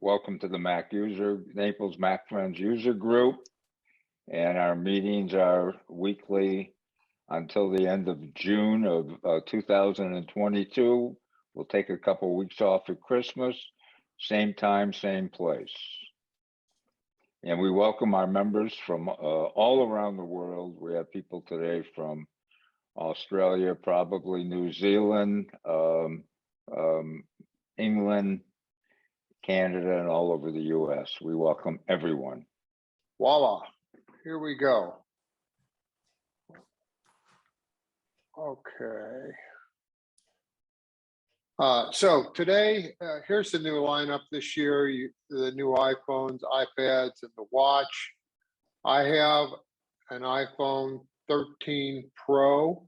Welcome to the Naples Mac Friends user group. And our meetings are weekly until the end of June of 2022. We'll take a couple weeks off for Christmas, same time, same place. And we welcome our members from all around the world. We have people today from Australia, probably New Zealand, England, Canada, and all over the US. We welcome everyone. Voila, here we go. Okay. So today, here's the new lineup this year, the new iPhones, iPads, and the watch. I have an iPhone 13 Pro.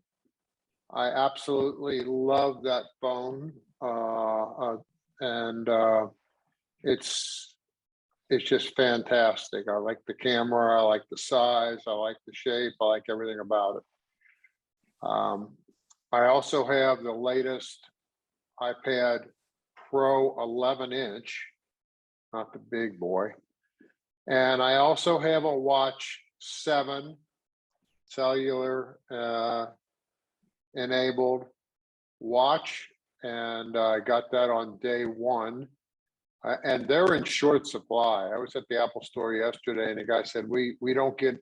I absolutely love that phone. It's just fantastic. I like the camera, I like the size, I like the shape, I like everything about it. I also have the latest iPad Pro 11-inch, not the big boy. And I also have a Watch 7 cellular enabled watch, and I got that on day one. And they're in short supply. I was at the Apple store yesterday, and the guy said, we don't get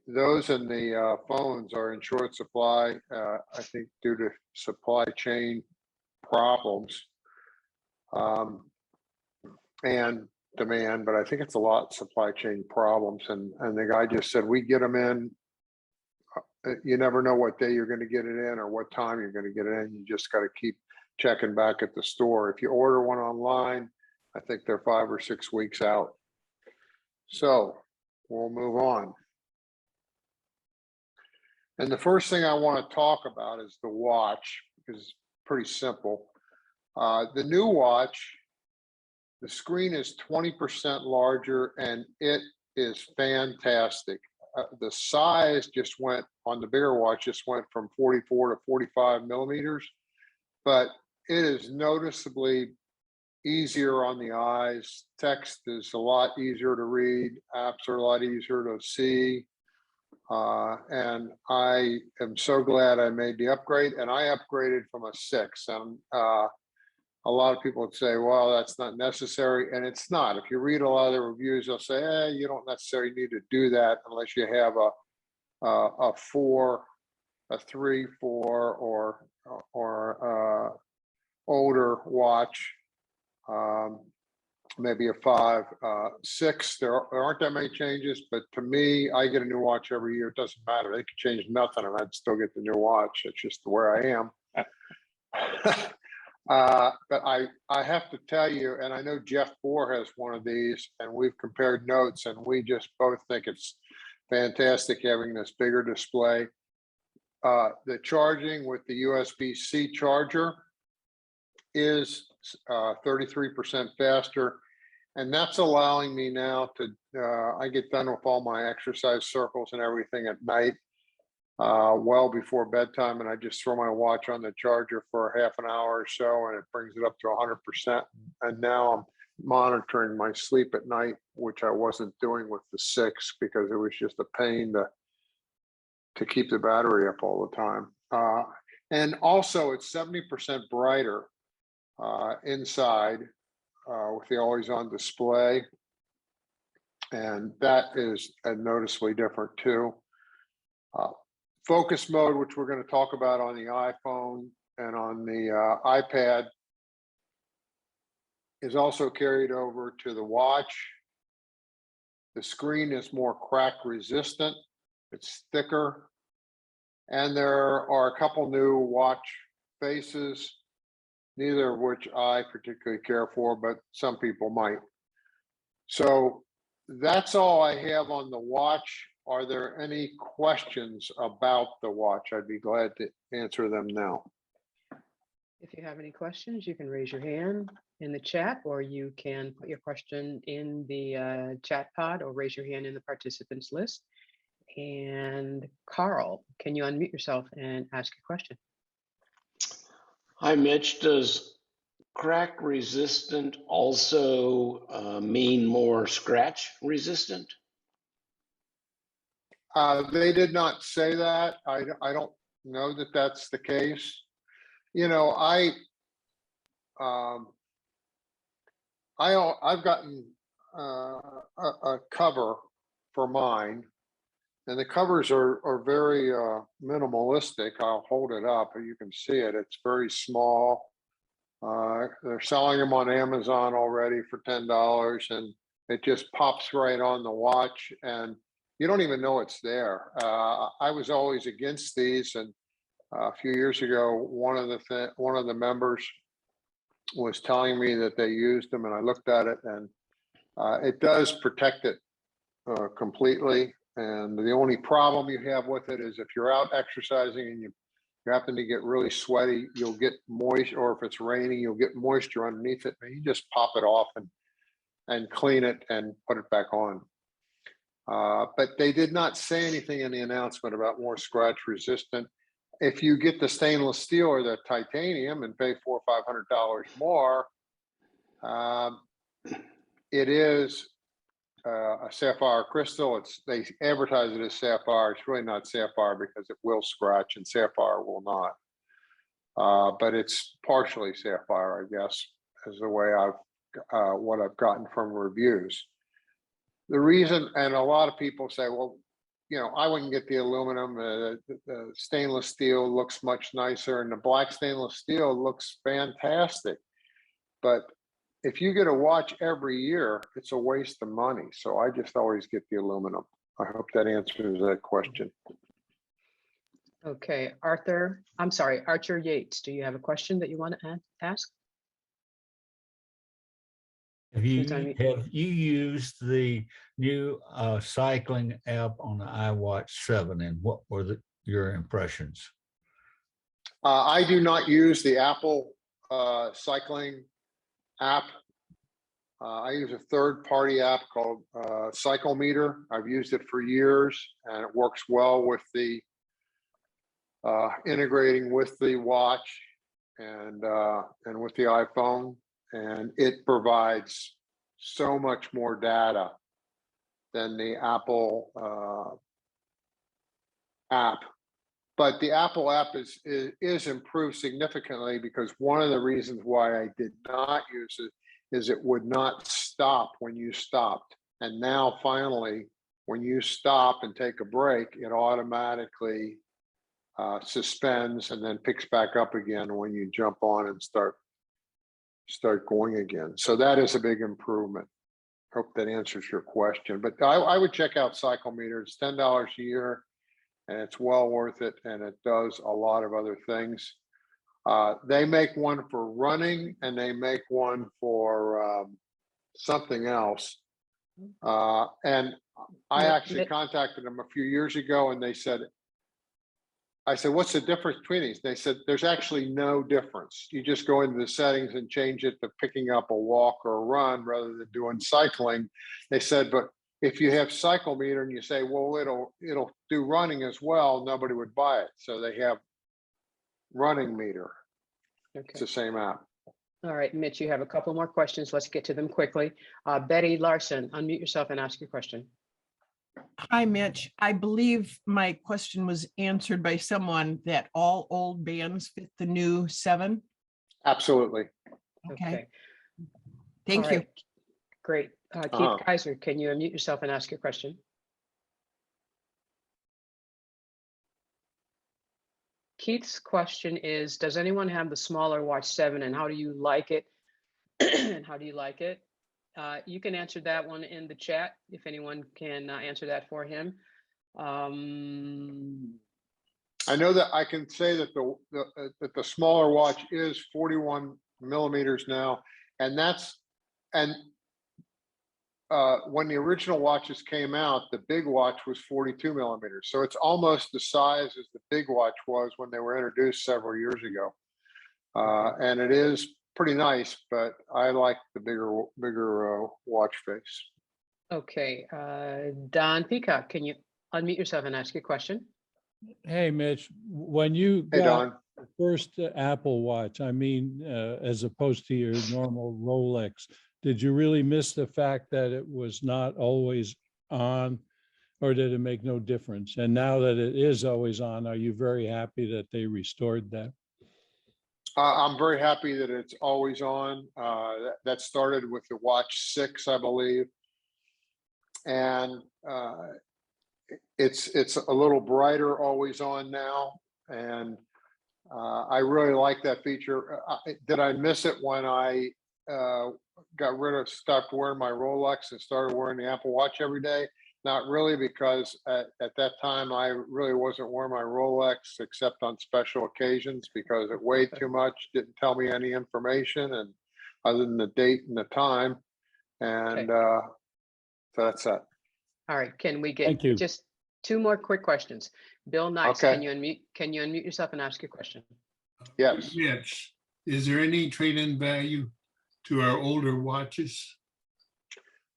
those, and the phones are in short supply, I think due to supply chain problems and demand, but I think it's a lot of supply chain problems. And the guy just said, we get them in. You never know what day you're going to get it in or what time you're going to get it in. You just got to keep checking back at the store. If you order one online, I think they're 5 or 6 weeks out. So we'll move on. And the first thing I want to talk about is the watch, because it's pretty simple. The new watch, the screen is 20% larger, and it is fantastic. The size just went on the bigger watch, just went from 44 to 45 millimeters, but it is noticeably easier on the eyes. Text is a lot easier to read. Apps are a lot easier to see. And I am so glad I made the upgrade, and I upgraded from a 6. And a lot of people would say, well, that's not necessary. And it's not. If you read a lot of the reviews, they'll say, you don't necessarily need to do that unless you have a 4, a 3, 4, or older watch, maybe a 5, 6. There aren't that many changes, but to me, I get a new watch every year. It doesn't matter. They could change nothing and I'd still get the new watch. It's just where I am. But I have to tell you, and I know Jeff Bohr has one of these, and we've compared notes, and we just both think it's fantastic having this bigger display. The charging with the USB-C charger is 33% faster, and that's allowing me now to, I get done with all my exercise circles and everything at night, well before bedtime, and I just throw my watch on the charger for half an hour or so, and it brings it up to 100%. And now I'm monitoring my sleep at night, which I wasn't doing with the 6 because it was just a pain to keep the battery up all the time. And also it's 70% brighter inside with the always on display. And that is noticeably different too. Focus mode, which we're going to talk about on the iPhone and on the iPad, is also carried over to the watch. The screen is more crack resistant. It's thicker. And there are a couple new watch faces, neither of which I particularly care for, but some people might. So that's all I have on the watch. Are there any questions about the watch? I'd be glad to answer them now. If you have any questions, you can raise your hand in the chat, or you can put your question in the chat pod, or raise your hand in the participants list. And Carl, can you unmute yourself and ask your question? Hi, Mitch. Does crack resistant also mean more scratch resistant? They did not say that. I don't know that that's the case. You know, um, I've gotten a cover for mine, and the covers are very minimalistic. I'll hold it up, and you can see it. It's very small. They're selling them on Amazon already for $10, and it just pops right on the watch, and you don't even know it's there. I was always against these, and a few years ago, one of the members was telling me that they used them, and I looked at it, and it does protect it completely. And the only problem you have with it is if you're out exercising and you happen to get really sweaty, you'll get moist, or if it's raining, you'll get moisture underneath it, and you just pop it off and clean it and put it back on. But they did not say anything in the announcement about more scratch resistant. If you get the stainless steel or the titanium and pay $400 or $500 more, it is a sapphire crystal. They advertise it as sapphire. It's really not sapphire because it will scratch and sapphire will not. But it's partially sapphire, I guess, is the way what I've gotten from reviews. The reason, and a lot of people say, well, you know, I wouldn't get the aluminum. The stainless steel looks much nicer, and the black stainless steel looks fantastic. But if you get a watch every year, it's a waste of money. So I just always get the aluminum. I hope that answers that question. Okay, Archer Yates, do you have a question that you want to ask? Have you used the new cycling app on the iWatch 7, and what were your impressions? I do not use the Apple cycling app. I use a third-party app called Cycle Meter. I've used it for years, and it works well with the integrating with the watch and with the iPhone, and it provides so much more data than the Apple app. But the Apple app is improved significantly, because one of the reasons why I did not use it is it would not stop when you stopped. And now finally, when you stop and take a break, it automatically suspends and then picks back up again when you jump on and start going again. So that is a big improvement. Hope that answers your question. But I would check out Cycle Meter. It's $10 a year, and it's well worth it, and it does a lot of other things. They make one for running, and they make one for something else. And I actually contacted them a few years ago, and I said, what's the difference between these? They said, there's actually no difference. You just go into the settings and change it to picking up a walk or a run rather than doing cycling. They said, but if you have Cycle Meter and you say, well, it'll do running as well, nobody would buy it. So they have Running Meter. Okay. It's the same app. All right, Mitch, you have a couple more questions. Let's get to them quickly. Betty Larson, unmute yourself and ask your question. Hi, Mitch. I believe my question was answered by someone that all old bands fit the new 7. Absolutely. Okay. Thank you. Right. Great. Keith Kaiser, can you unmute yourself and ask your question? Keith's question is, does anyone have the smaller Watch 7, and how do you like it? And how do you like it? You can answer that one in the chat if anyone can answer that for him. I know that I can say that the smaller watch is 41 millimeters now, and when the original watches came out, the big watch was 42 millimeters. So it's almost the size as the big watch was when they were introduced several years ago. And it is pretty nice, but I like the bigger watch face. Okay, Don Peacock, can you unmute yourself and ask your question? Hey, Mitch, when you Hey, Don. first Apple Watch, I mean, as opposed to your normal Rolex, did you really miss the fact that it was not always on, or did it make no difference? And now that it is always on, are you very happy that they restored that? I'm very happy that it's always on. That started with the Watch 6, I believe. And it's a little brighter always on now. And I really like that feature. Did I miss it when I stopped wearing my Rolex and started wearing the Apple Watch every day? Not really, because at that time I really wasn't wearing my Rolex except on special occasions because it weighed too much, didn't tell me any information, and other than the date and the time. And so that's that. All right, can we Thank get you. just 2 more quick questions? Bill Nice, Okay. can you unmute yourself and ask your question? Yes. Mitch, is there any trade-in value to our older watches?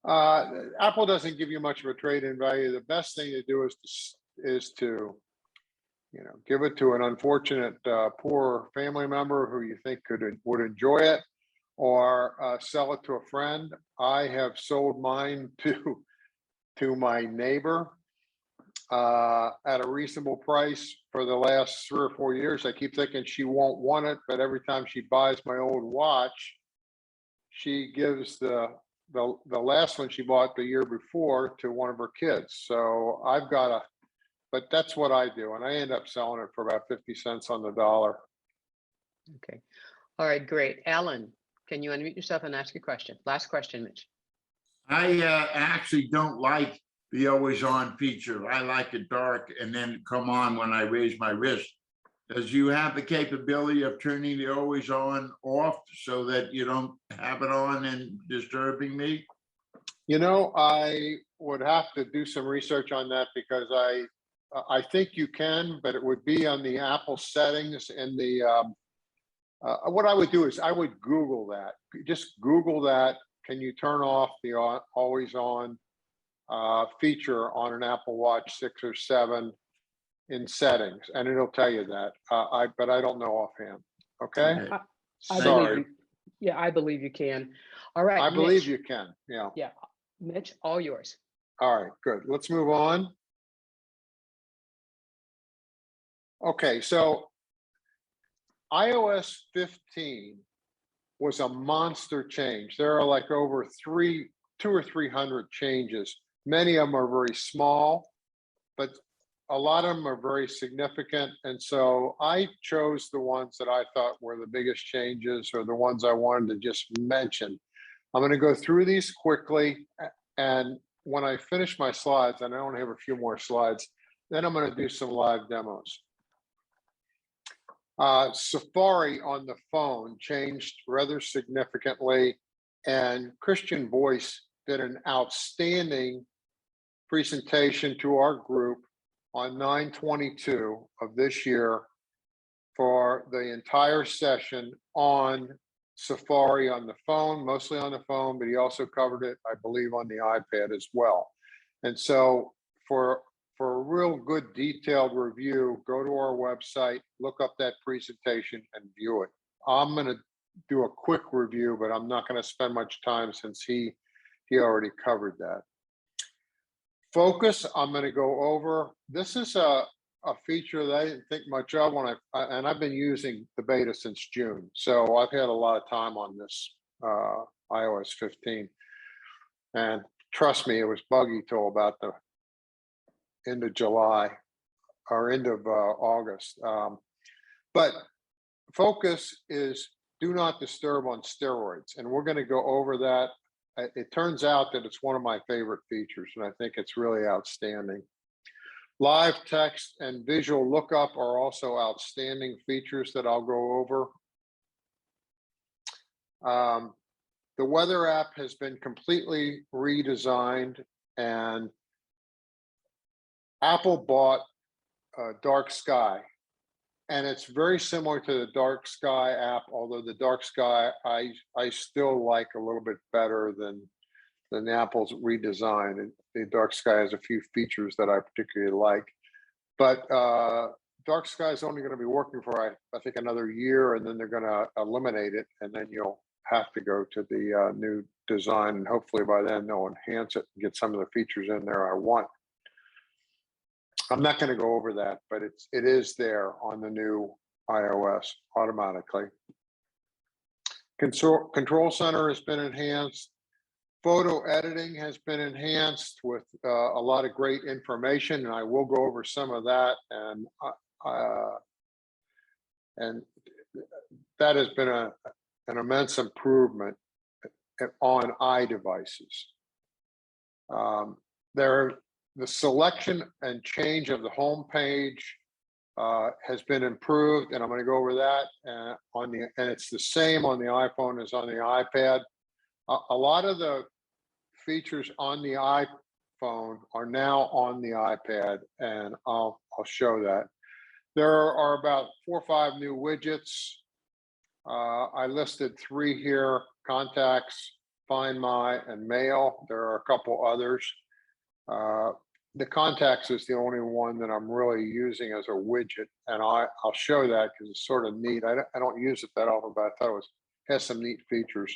Apple doesn't give you much of a trade-in value. The best thing to do is to give it to an unfortunate poor family member who you think would enjoy it, or sell it to a friend. I have sold mine to my neighbor at a reasonable price for the last 3 or 4 years. I keep thinking she won't want it, but every time she buys my old watch, she gives the last one she bought the year before to one of her kids. So but that's what I do. And I end up selling it for about 50 cents on the dollar. Okay. All right, great. Alan, can you unmute yourself and ask your question? Last question, Mitch. I actually don't like the always on feature. I like it dark and then come on when I raise my wrist. Does you have the capability of turning the always on off so that you don't have it on and disturbing me? I would have to do some research on that because I think you can, but it would be on the Apple settings and what I would do is I would Google that. Just Google that. Can you turn off the always on feature on an Apple Watch 6 or 7 in settings, and it'll tell you that. But I don't know offhand. Okay. I Sorry. I believe you can. All right. I believe Mitch. you can. Yeah. Yeah. Mitch, all yours. All right, good. Let's move on. Okay, so iOS 15 was a monster change. There are like over 200 or 300 changes. Many of them are very small, but a lot of them are very significant. And so I chose the ones that I thought were the biggest changes, or the ones I wanted to just mention. I'm going to go through these quickly. And when I finish my slides, and I only have a few more slides, then I'm going to do some live demos. Safari on the phone changed rather significantly, and Christian Voice did an outstanding presentation to our group on 9/22 of this year for the entire session on Safari on the phone, mostly on the phone, but he also covered it, I believe, on the iPad as well. And so for a real good detailed review, go to our website, look up that presentation and view it. I'm going to do a quick review, but I'm not going to spend much time since he already covered that. Focus, I'm going to go over. This is a feature that I didn't think much of when and I've been using the beta since June. So I've had a lot of time on this iOS 15. And trust me, it was buggy till about the end of July or end of August. But focus is do not disturb on steroids. And we're going to go over that. It turns out that it's one of my favorite features, and I think it's really outstanding. Live text and visual lookup are also outstanding features that I'll go over. The weather app has been completely redesigned, and Apple bought Dark Sky, and it's very similar to the Dark Sky app, although the Dark Sky I still like a little bit better than Apple's redesign. The Dark Sky has a few features that I particularly like, but dark sky is only going to be working for, I think, another year, and then they're going to eliminate it, and then you'll have to go to the new design, and hopefully by then they'll enhance it and get some of the features in there I want. I'm not going to go over that, but it is there on the new iOS automatically. Control center has been enhanced. Photo editing has been enhanced with a lot of great information, and I will go over some of that. And that has been an immense improvement on iDevices. The selection and change of the home page has been improved, and I'm going to go over that. And it's the same on the iPhone as on the iPad. A lot of the features on the iPhone are now on the iPad, and I'll show that. There are about 4 or 5 new widgets. I listed 3 here: Contacts, Find My, and Mail. There are a couple others. The Contacts is the only one that I'm really using as a widget, and I'll show that because it's sort of neat. I don't use it that often, but I thought it has some neat features.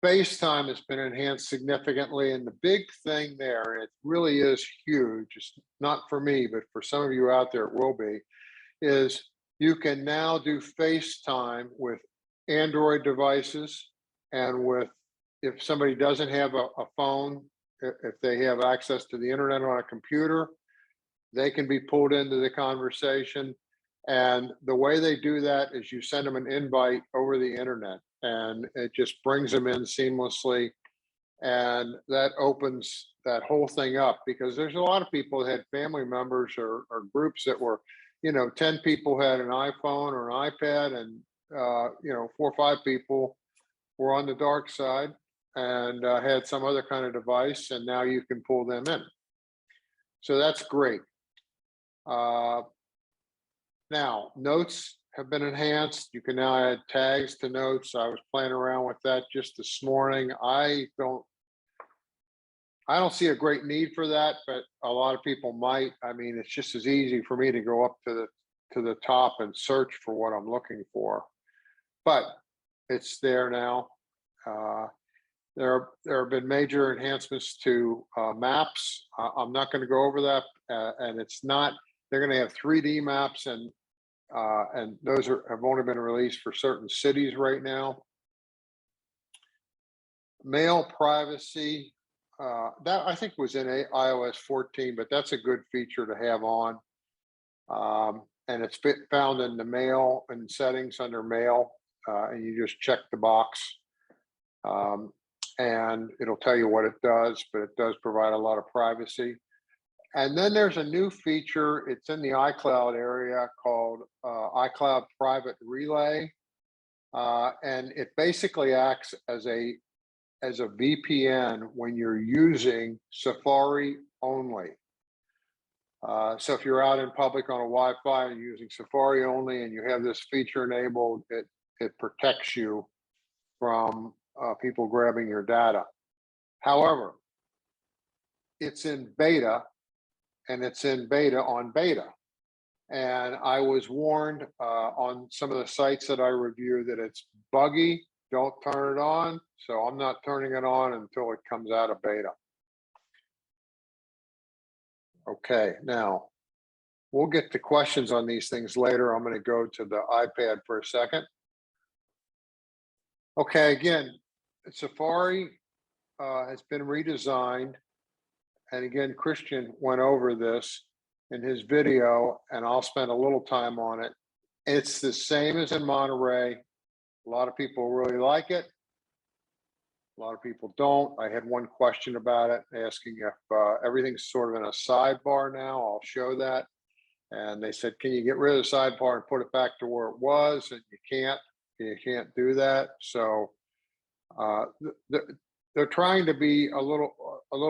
FaceTime has been enhanced significantly, and the big thing there, and it really is huge, it's not for me, but for some of you out there it will be, is you can now do FaceTime with Android devices, and with, if somebody doesn't have a phone, if they have access to the internet on a computer, they can be pulled into the conversation. And the way they do that is you send them an invite over the internet, and it just brings them in seamlessly. And that opens that whole thing up, because there's a lot of people that had family members or groups that were, 10 people had an iPhone or an iPad, and 4 or 5 people were on the dark side and had some other kind of device, and now you can pull them in. So that's great. Now, notes have been enhanced. You can now add tags to notes. I was playing around with that just this morning. I don't see a great need for that, but a lot of people might. I mean, it's just as easy for me to go up to the top and search for what I'm looking for, but it's there now. There have been major enhancements to maps. I'm not going to go over that, and it's not. They're going to have 3D maps, and those have only been released for certain cities right now. Mail privacy, that I think was in iOS 14, but that's a good feature to have on. And it's found in the mail and settings under mail, and you just check the box. And it'll tell you what it does, but it does provide a lot of privacy. And then there's a new feature. It's in the iCloud area called iCloud Private Relay. And it basically acts as a VPN when you're using Safari only. So if you're out in public on a Wi-Fi and using Safari only, and you have this feature enabled, it protects you from people grabbing your data. However, it's in beta, and it's in beta on beta. And I was warned on some of the sites that I review that it's buggy, don't turn it on. So I'm not turning it on until it comes out of beta. Okay, now we'll get to questions on these things later. I'm going to go to the iPad for a second. Okay, again, Safari has been redesigned. And again, Christian went over this in his video, and I'll spend a little time on it. It's the same as in Monterey. A lot of people really like it. A lot of people don't. I had one question about it, asking if everything's sort of in a sidebar now. I'll show that. And they said, can you get rid of the sidebar and put it back to where it was? And you can't do that. So they're trying to be a little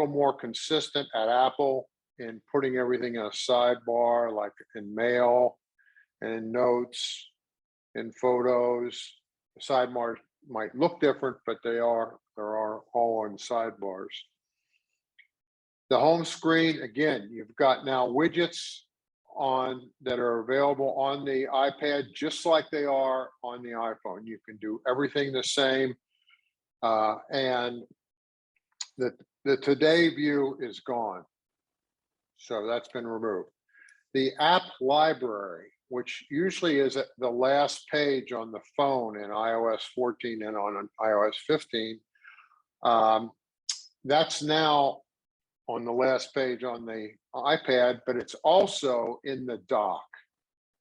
more consistent at Apple in putting everything in a sidebar, like in Mail and in Notes, in Photos. The sidebars might look different, but there are all on sidebars. The home screen, again, you've got now widgets that are available on the iPad, just like they are on the iPhone. You can do everything the same. And the Today view is gone. So that's been removed. The app library, which usually is at the last page on the phone in iOS 14 and on iOS 15, that's now on the last page on the iPad, but it's also in the dock.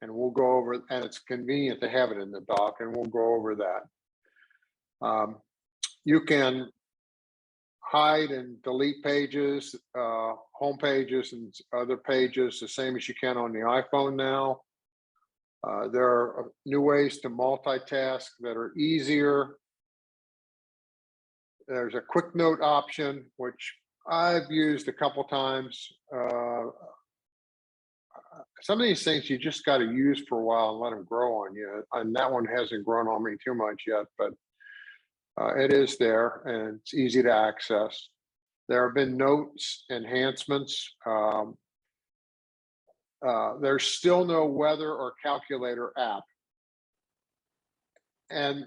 And we'll go over, and it's convenient to have it in the dock, and we'll go over that. You can hide and delete pages, home pages and other pages, the same as you can on the iPhone now. There are new ways to multitask that are easier. There's a quick note option, which I've used a couple times. Some of these things you just got to use for a while and let them grow on you. And that one hasn't grown on me too much yet, but it is there and it's easy to access. There have been notes enhancements. There's still no weather or calculator app. And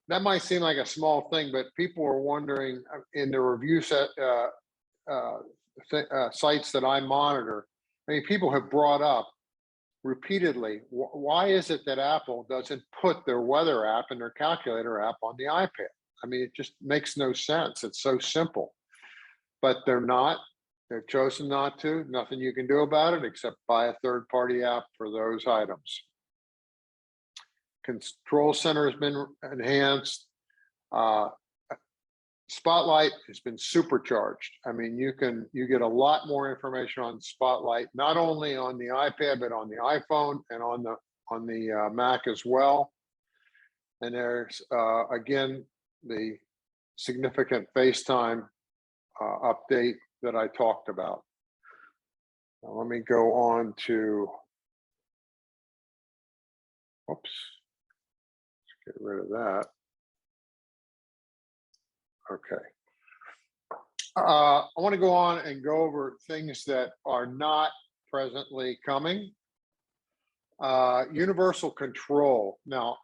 that might seem like a small thing, but people are wondering in the review sites that I monitor. I mean, people have brought up repeatedly, why is it that Apple doesn't put their weather app and their calculator app on the iPad? I mean, it just makes no sense. It's so simple, but they're not. They've chosen not to. Nothing you can do about it except buy a third-party app for those items. Control Center has been enhanced. Spotlight has been supercharged. I mean, you get a lot more information on Spotlight, not only on the iPad, but on the iPhone and on the Mac as well. And there's again the significant FaceTime update that I talked about. Now, let me go on to. Oops. Get rid of that. Okay. I want to go on and go over things that are not presently coming. Universal control. Now,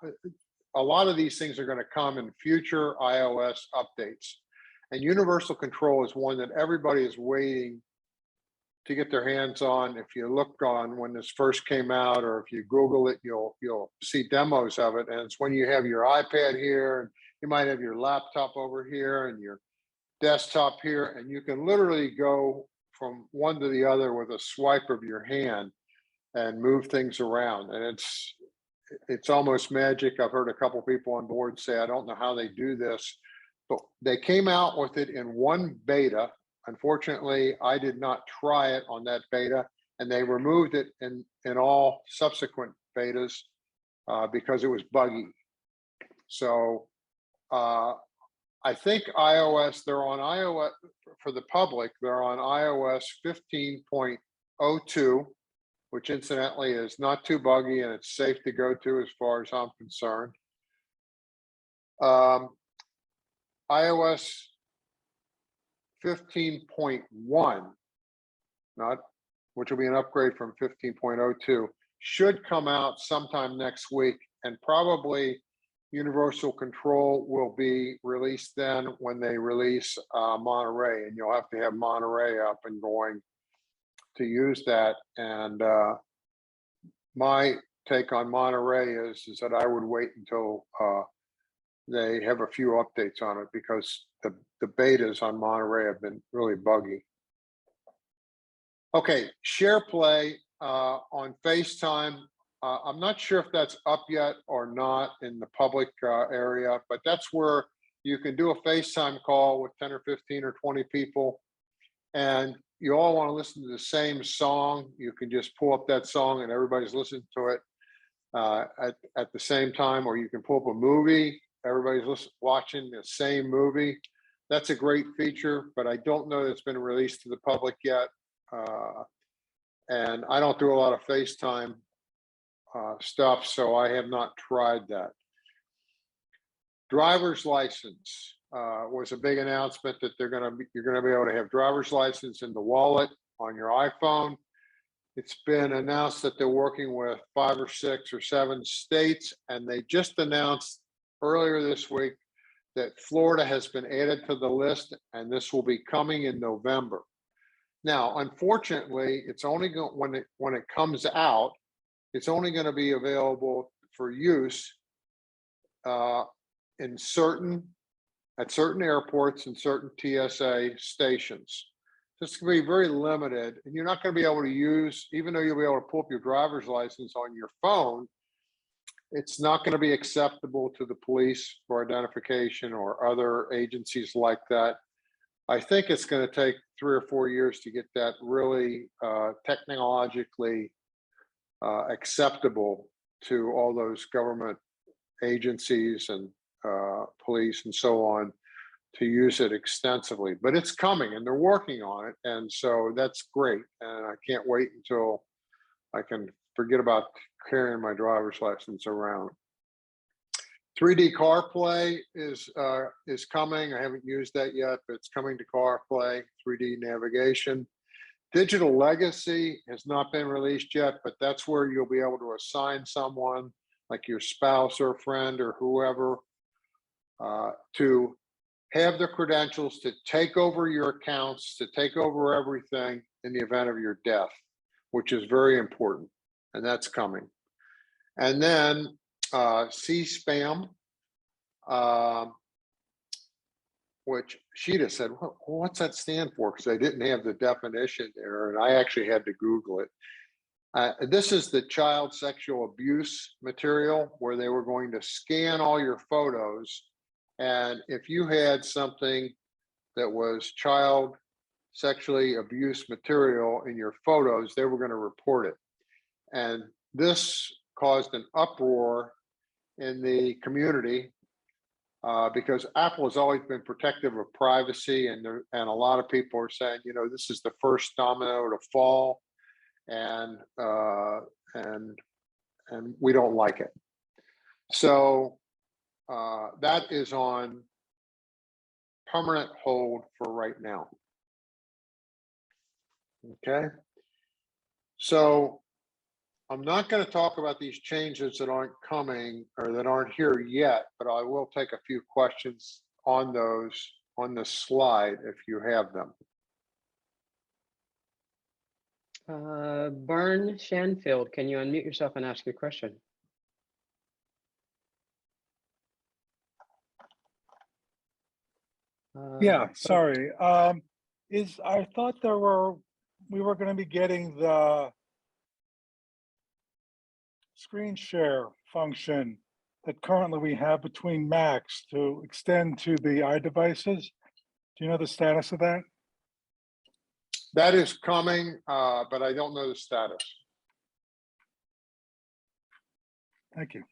a lot of these things are going to come in future iOS updates. And universal control is one that everybody is waiting to get their hands on. If you look on when this first came out, or if you Google it, you'll see demos of it. And it's when you have your iPad here, and you might have your laptop over here and your desktop here, and you can literally go from one to the other with a swipe of your hand and move things around. And it's almost magic. I've heard a couple people on board say, I don't know how they do this, but they came out with it in one beta. Unfortunately, I did not try it on that beta, and they removed it in all subsequent betas because it was buggy. So I think they're on iOS for the public, they're on iOS 15.02, which incidentally is not too buggy and it's safe to go to as far as I'm concerned. iOS 15.1, which will be an upgrade from 15.02, should come out sometime next week, and probably universal control will be released then when they release Monterey, and you'll have to have Monterey up and going to use that. And my take on Monterey is that I would wait until they have a few updates on it, because the betas on Monterey have been really buggy. Okay, SharePlay on FaceTime. I'm not sure if that's up yet or not in the public area, but that's where you can do a FaceTime call with 10 or 15 or 20 people, and you all want to listen to the same song. You can just pull up that song and everybody's listening to it at the same time, or you can pull up a movie. Everybody's watching the same movie. That's a great feature, but I don't know that it's been released to the public yet. And I don't do a lot of FaceTime stuff, so I have not tried that. Driver's license was a big announcement that you're going to be able to have driver's license in the wallet on your iPhone. It's been announced that they're working with 5 or 6 or 7 states, and they just announced earlier this week that Florida has been added to the list, and this will be coming in November. Now, unfortunately, it's only going when it comes out, it's only going to be available for use in at certain airports and certain TSA stations. This can be very limited, and you're not going to be able to use, even though you'll be able to pull up your driver's license on your phone, it's not going to be acceptable to the police for identification or other agencies like that. I think it's going to take 3 or 4 years to get that really technologically acceptable to all those government agencies and police and so on to use it extensively, but it's coming and they're working on it. And so that's great. And I can't wait until I can forget about carrying my driver's license around. 3D CarPlay is coming. I haven't used that yet, but it's coming to CarPlay, 3D navigation. Digital Legacy has not been released yet, but that's where you'll be able to assign someone like your spouse or friend or whoever to have the credentials to take over your accounts, to take over everything in the event of your death, which is very important, and that's coming. And then C-SPAM, which Sheeta said, well, what's that stand for? Because they didn't have the definition there, and I actually had to Google it. This is the child sexual abuse material where they were going to scan all your photos. And if you had something that was child sexually abuse material in your photos, they were going to report it. And this caused an uproar in the community because Apple has always been protective of privacy. And a lot of people are saying, you know, this is the first domino to fall. And we don't like it. So that is on permanent hold for right now. Okay. So I'm not going to talk about these changes that aren't coming or that aren't here yet, but I will take a few questions on those on the slide if you have them. Bern Shanfield, can you unmute yourself and ask your question? Yeah, sorry. I thought we were going to be getting the screen share function that currently we have between Macs to extend to the iDevices. Do you know the status of that? That is coming, but I don't know the status. Thank you.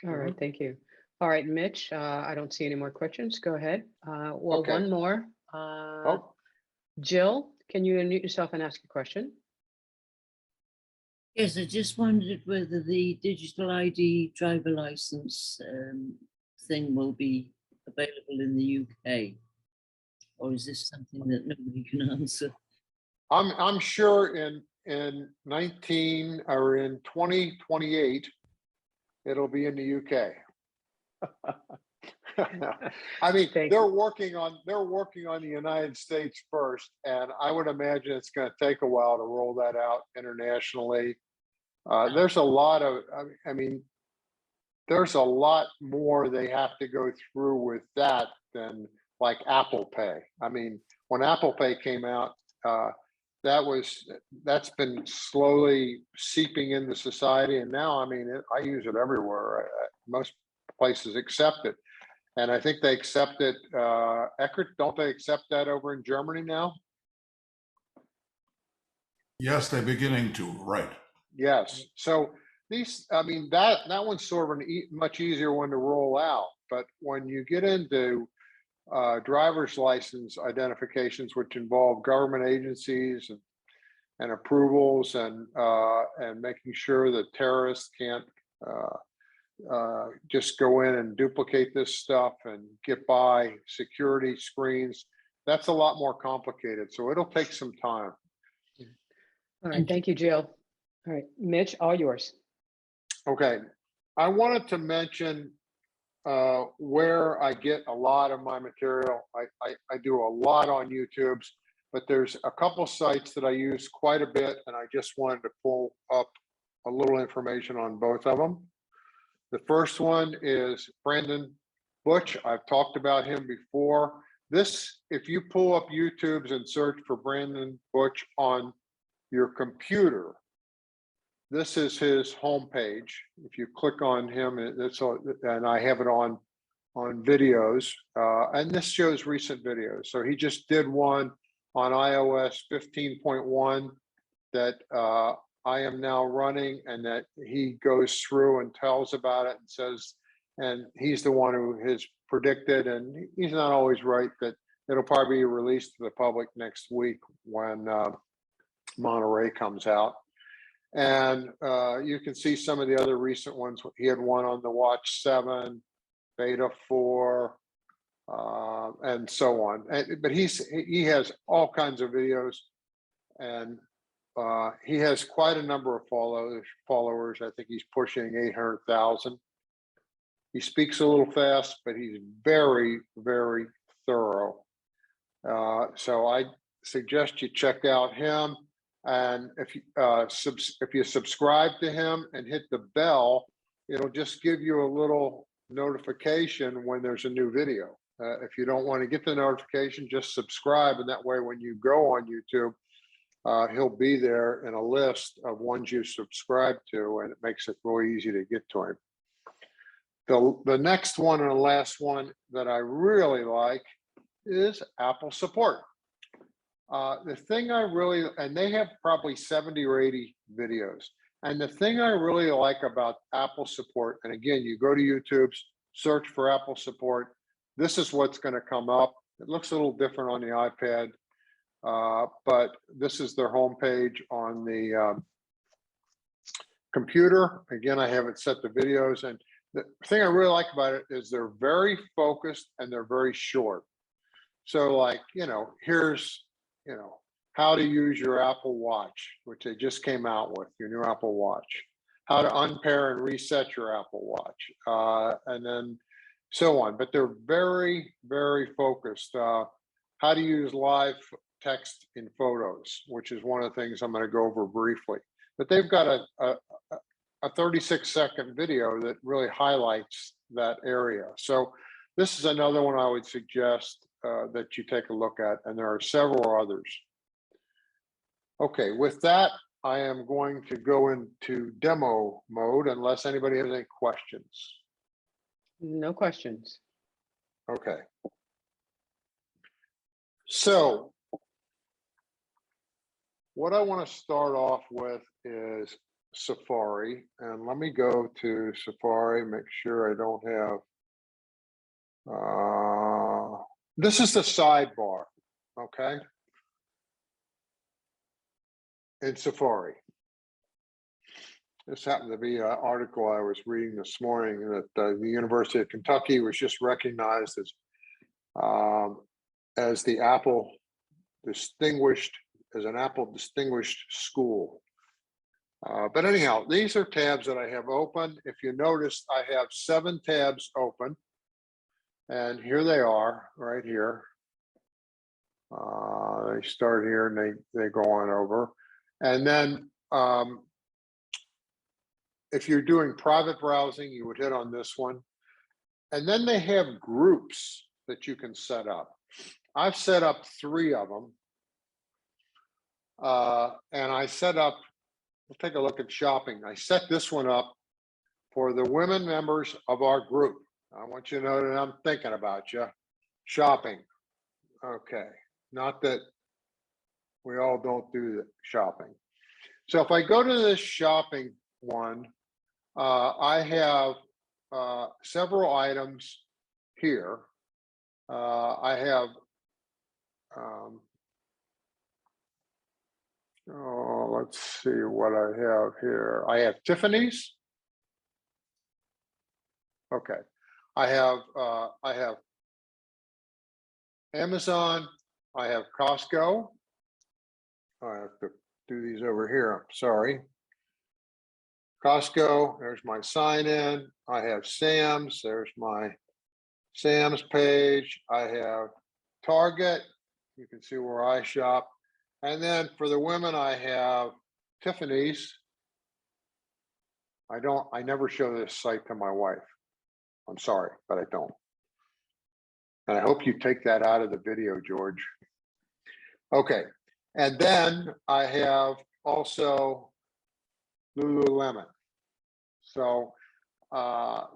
All right, thank you. All right, Mitch, I don't see any more questions. Go ahead. Well, Okay. one more. Jill, can you unmute yourself and ask a question? Yes, I just wondered whether the digital ID driver license thing will be available in the UK, or is this something that nobody can answer? I'm sure in 2028 it'll be in the UK. I mean, they're working on the United States first, and I would imagine it's going to take a while to roll that out internationally. There's a lot of, I mean, there's a lot more they have to go through with that than like Apple Pay. I mean, when Apple Pay came out, that's been slowly seeping into society, and now, I mean, I use it everywhere. Most places accept it. And I think they accept it. Eckert, don't they accept that over in Germany now? Yes, they're beginning to, right. Yes. So these, I mean, that one's sort of a much easier one to roll out. But when you get into driver's license identifications, which involve government agencies and approvals and making sure that terrorists can't just go in and duplicate this stuff and get by security screens, that's a lot more complicated. So it'll take some time. All right, Thank you. thank you, Jill. All right, Mitch, all yours. Okay, I wanted to mention where I get a lot of my material. I do a lot on YouTube's, but there's a couple sites that I use quite a bit, and I just wanted to pull up a little information on both of them. The first one is Brandon Butch. I've talked about him before. This, if you pull up YouTube's and search for Brandon Butch on your computer, this is his homepage. If you click on him, and I have it on videos, and this shows recent videos. So he just did one on iOS 15.1 that I am now running, and that he goes through and tells about it and says, and he's the one who has predicted, and he's not always right, that it'll probably be released to the public next week when Monterey comes out. And you can see some of the other recent ones. He had one on the Watch 7, Beta 4, and so on. But he has all kinds of videos, and he has quite a number of followers. I think he's pushing 800,000. He speaks a little fast, but he's very, very thorough. So I suggest you check out him. And if you subscribe to him and hit the bell, it'll just give you a little notification when there's a new video. If you don't want to get the notification, just subscribe, and that way when you go on YouTube, he'll be there in a list of ones you subscribe to, and it makes it really easy to get to him. The next one and the last one that I really like is Apple support. The thing I really, and they have probably 70 or 80 videos. And the thing I really like about Apple support, and again, you go to YouTube's, search for Apple support, this is what's going to come up. It looks a little different on the iPad, but this is their homepage on the computer. Again, I haven't set the videos, and the thing I really like about it is they're very focused and they're very short. So like, here's, how to use your Apple Watch, which they just came out with, your new Apple Watch, how to unpair and reset your Apple Watch, and then so on. But they're very, very focused. How to use live text in photos, which is one of the things I'm going to go over briefly. But they've got a 36-second video that really highlights that area. So this is another one I would suggest that you take a look at, and there are several others. Okay, with that, I am going to go into demo mode unless anybody has any questions. No questions. Okay. So what I want to start off with is Safari, and let me go to Safari, make sure I don't have, this is the sidebar, okay? In Safari. This happened to be an article I was reading this morning that the University of Kentucky was just recognized as the Apple distinguished, as an Apple distinguished school. But anyhow, these are tabs that I have open. If you notice, I have 7 tabs open. And here they are, right here. They start here and they go on over. And then if you're doing private browsing, you would hit on this one. And then they have groups that you can set up. I've set up 3 of them. And I set up, we'll take a look at shopping. I set this one up for the women members of our group. I want you to know that I'm thinking about you. Shopping. Okay. Not that we all don't do the shopping. So if I go to this shopping one, I have several items here. I have, let's see what I have here. I have Tiffany's. Okay. I have Amazon. I have Costco. I have the do these over here. I'm sorry. Costco, there's my sign in. I have Sam's, there's my Sam's page. I have Target. You can see where I shop. And then for the women, I have Tiffany's. I never show this site to my wife. I'm sorry, but I don't. And I hope you take that out of the video, George. Okay. And then I have also Lululemon. So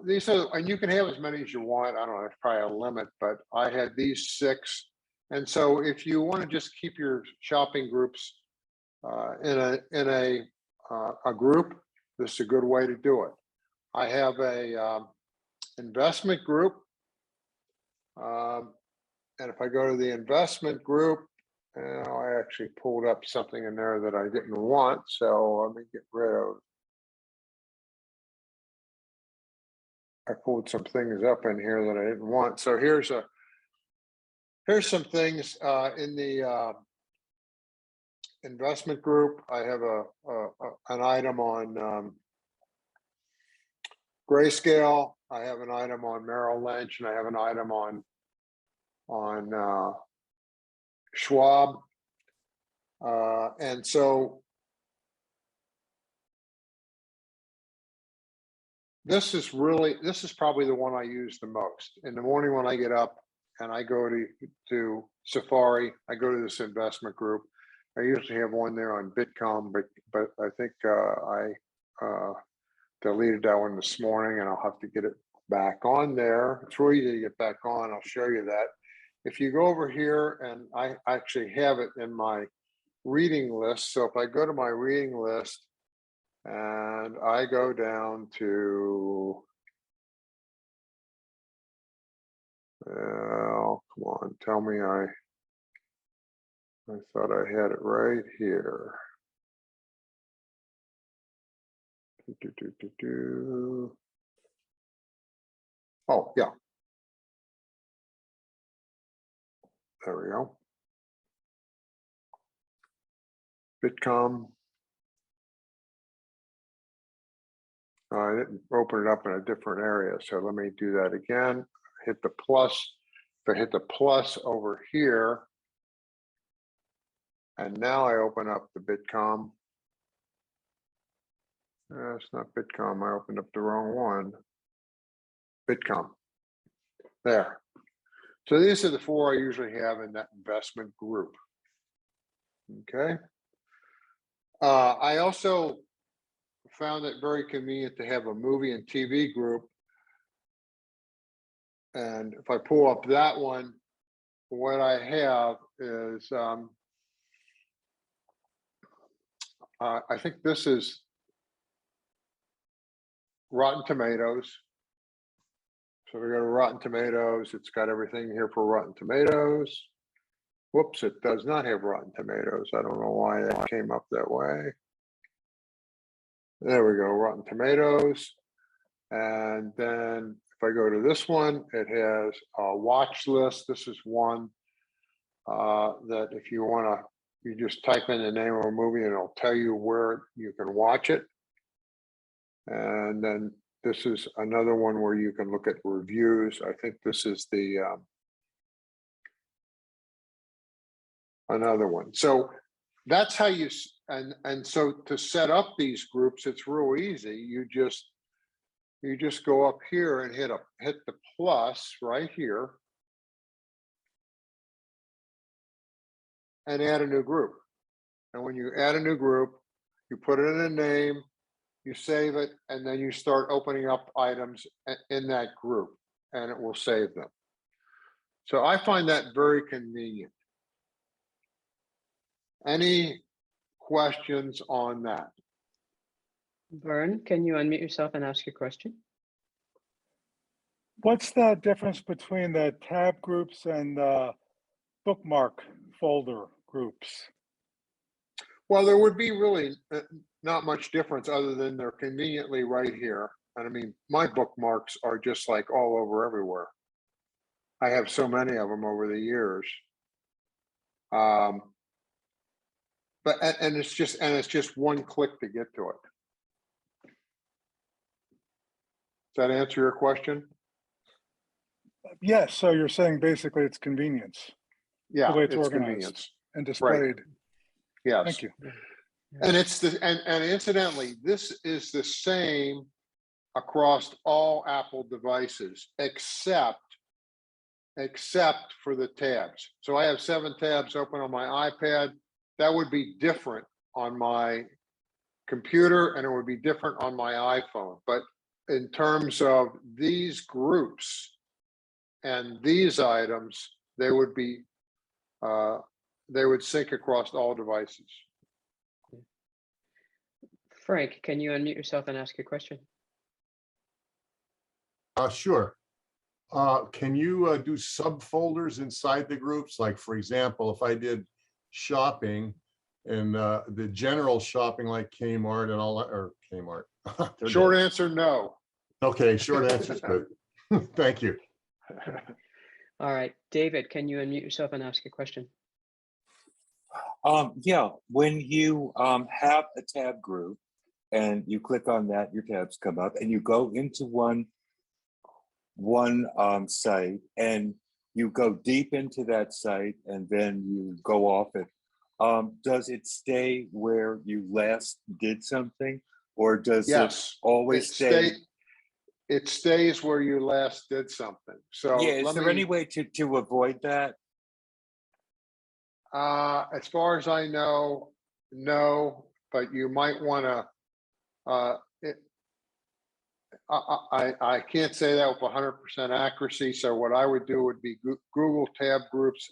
these are, and you can have as many as you want. I don't know, there's probably a limit, but I had these 6. And so if you want to just keep your shopping groups in a group, this is a good way to do it. I have a investment group. And if I go to the investment group, I actually pulled up something in there that I didn't want. So let me get rid of. I pulled some things up in here that I didn't want. So here's some things in the investment group. I have an item on Grayscale. I have an item on Merrill Lynch, and I have an item on Schwab. And so this is probably the one I use the most. In the morning when I get up and I go to Safari, I go to this investment group. I usually have one there on Bitcom, but I think I deleted that one this morning, and I'll have to get it back on there. It's really easy to get back on. I'll show you that. If you go over here, and I actually have it in my reading list. So if I go to my reading list and I go down to, well, come on, tell me I thought I had it right here. Oh, yeah. There we go. Bitcom. I didn't open it up in a different area, so let me do that again. Hit the plus. If I hit the plus over here, and now I open up the Bitcom. It's not Bitcom. I opened up the wrong one. Bitcom. There. So these are the 4 I usually have in that investment group. Okay. I also found it very convenient to have a movie and TV group. And if I pull up that one, what I have is, I think this is Rotten Tomatoes. So we go to Rotten Tomatoes. It's got everything here for Rotten Tomatoes. Whoops, it does not have Rotten Tomatoes. I don't know why that came up that way. There we go, Rotten Tomatoes. And then if I go to this one, it has a watch list. This is one that if you want to, you just type in the name of a movie and it'll tell you where you can watch it. And then this is another one where you can look at reviews. I think this is the another one. So that's how you, and so to set up these groups, it's real easy. You just go up here and hit the plus right here and add a new group. And when you add a new group, you put it in a name, you save it, and then you start opening up items in that group, and it will save them. So I find that very convenient. Any questions on that? Vern, can you unmute yourself and ask your question? What's the difference between the tab groups and the bookmark folder groups? Well, there would be really not much difference other than they're conveniently right here. And I mean, my bookmarks are just like all over everywhere. I have so many of them over the years. But, and it's just one click to get to it. Does that answer your question? Yes, so you're saying basically it's convenience, Yeah, the way it's it's organized convenience. and displayed. Yes. Thank you. And it's and incidentally, this is the same across all Apple devices, except for the tabs. So I have 7 tabs open on my iPad. That would be different on my computer, and it would be different on my iPhone. But in terms of these groups and these items, they would sync across all devices. Frank, can you unmute yourself and ask your question? Sure. Can you do subfolders inside the groups? Like, for example, if I did shopping and the general shopping like Kmart and all that, or Kmart. Short answer, no. Okay, short answer is good. Thank you. All right, David, can you unmute yourself and ask your question? Yeah, when you have a tab group and you click on that, your tabs come up and you go into one site and you go deep into that site and then you go off it. Does it stay where you last did something, or does it always stay? It stays where you last did something. So yeah, is there any way to avoid that? As far as I know, no, but you might want to, I can't say that with 100% accuracy. So what I would do would be Google tab groups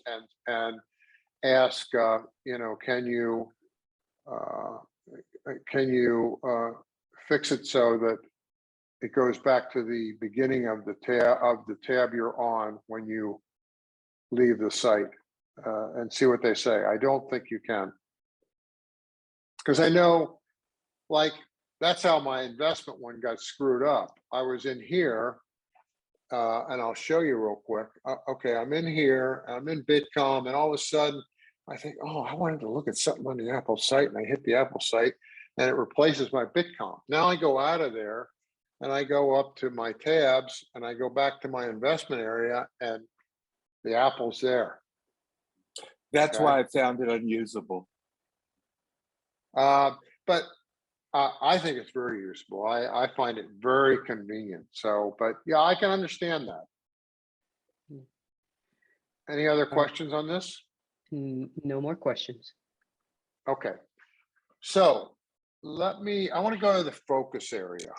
and ask, you know, can you fix it so that it goes back to the beginning of the tab you're on when you leave the site, and see what they say. I don't think you can, because I know, like, that's how my investment one got screwed up. I was in here, and I'll show you real quick. Okay, I'm in here, I'm in Bitcom, and all of a sudden I think, oh, I wanted to look at something on the Apple site, and I hit the Apple site and it replaces my Bitcom. Now I go out of there and I go up to my tabs and I go back to my investment area and the Apple's there. That's why I found it unusable. But I think it's very usable. I find it very convenient. So, but yeah, I can understand that. Any other questions on this? No more questions. Okay. So I want to go to the focus area.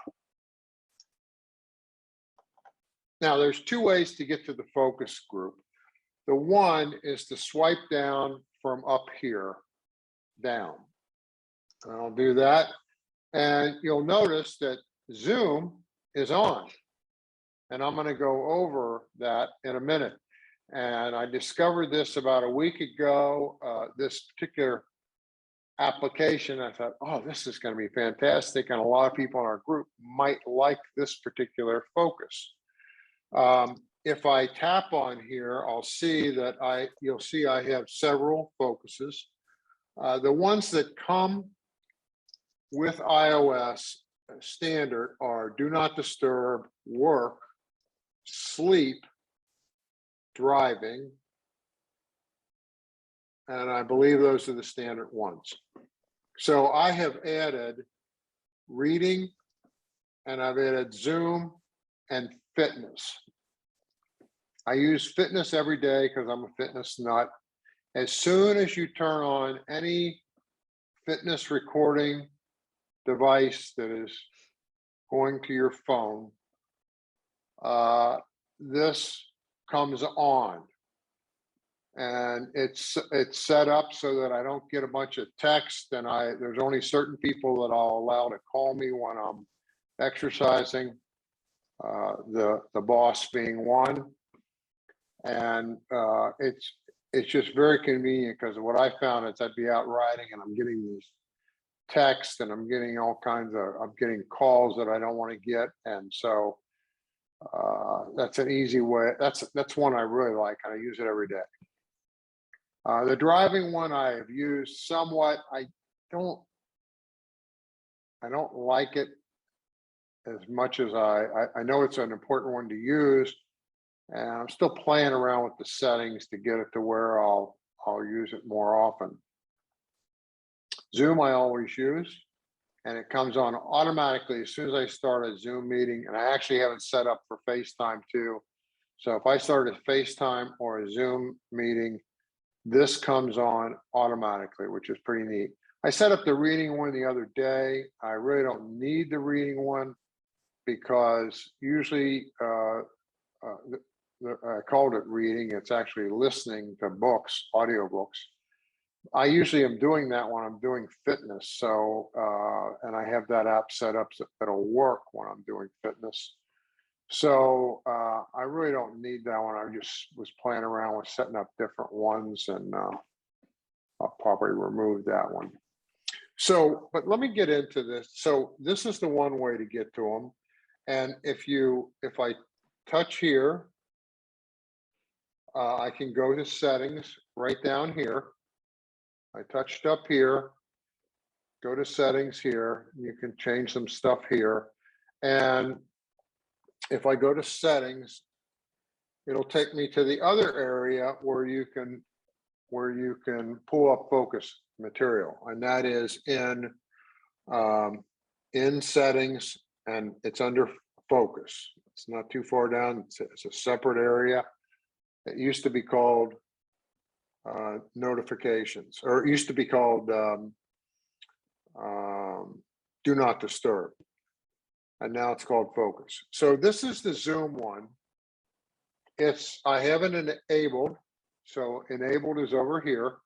Now, there's 2 ways to get to the focus group. The one is to swipe down from up here down. And I'll do that. And you'll notice that Zoom is on. And I'm going to go over that in a minute. And I discovered this about a week ago, this particular application. I thought, oh, this is going to be fantastic. And a lot of people in our group might like this particular focus. If I tap on here, I'll see that you'll see I have several focuses. The ones that come with iOS standard are do not disturb, work, sleep, driving, and I believe those are the standard ones. So I have added reading, and I've added Zoom and fitness. I use fitness every day because I'm a fitness nut. As soon as you turn on any fitness recording device that is going to your phone, this comes on, and it's set up so that I don't get a bunch of text, and there's only certain people that I'll allow to call me when I'm exercising, the boss being one. And it's just very convenient, because what I found is I'd be out riding and I'm getting these texts and I'm getting I'm getting calls that I don't want to get. And so that's an easy way. That's one I really like, and I use it every day. The driving one I have used somewhat. I don't like it as much as I know it's an important one to use, and I'm still playing around with the settings to get it to where I'll use it more often. Zoom I always use, and it comes on automatically as soon as I start a Zoom meeting, and I actually have it set up for FaceTime too. So if I start a FaceTime or a Zoom meeting, this comes on automatically, which is pretty neat. I set up the reading one the other day. I really don't need the reading one because usually I called it reading. It's actually listening to books, audiobooks. I usually am doing that when I'm doing fitness. So, and I have that app set up so that'll work when I'm doing fitness. So I really don't need that one. I just was playing around with setting up different ones, and I'll probably remove that one. So, but let me get into this. So this is the one way to get to them. And if I touch here, I can go to settings right down here. I touched up here, go to settings here. You can change some stuff here. And if I go to settings, it'll take me to the other area where you can pull up focus material, and that is in settings, and it's under focus. It's not too far down. It's a separate area. It used to be called notifications, or it used to be called do not disturb. And now it's called focus. So this is the Zoom one. I have it enabled. So enabled is over here.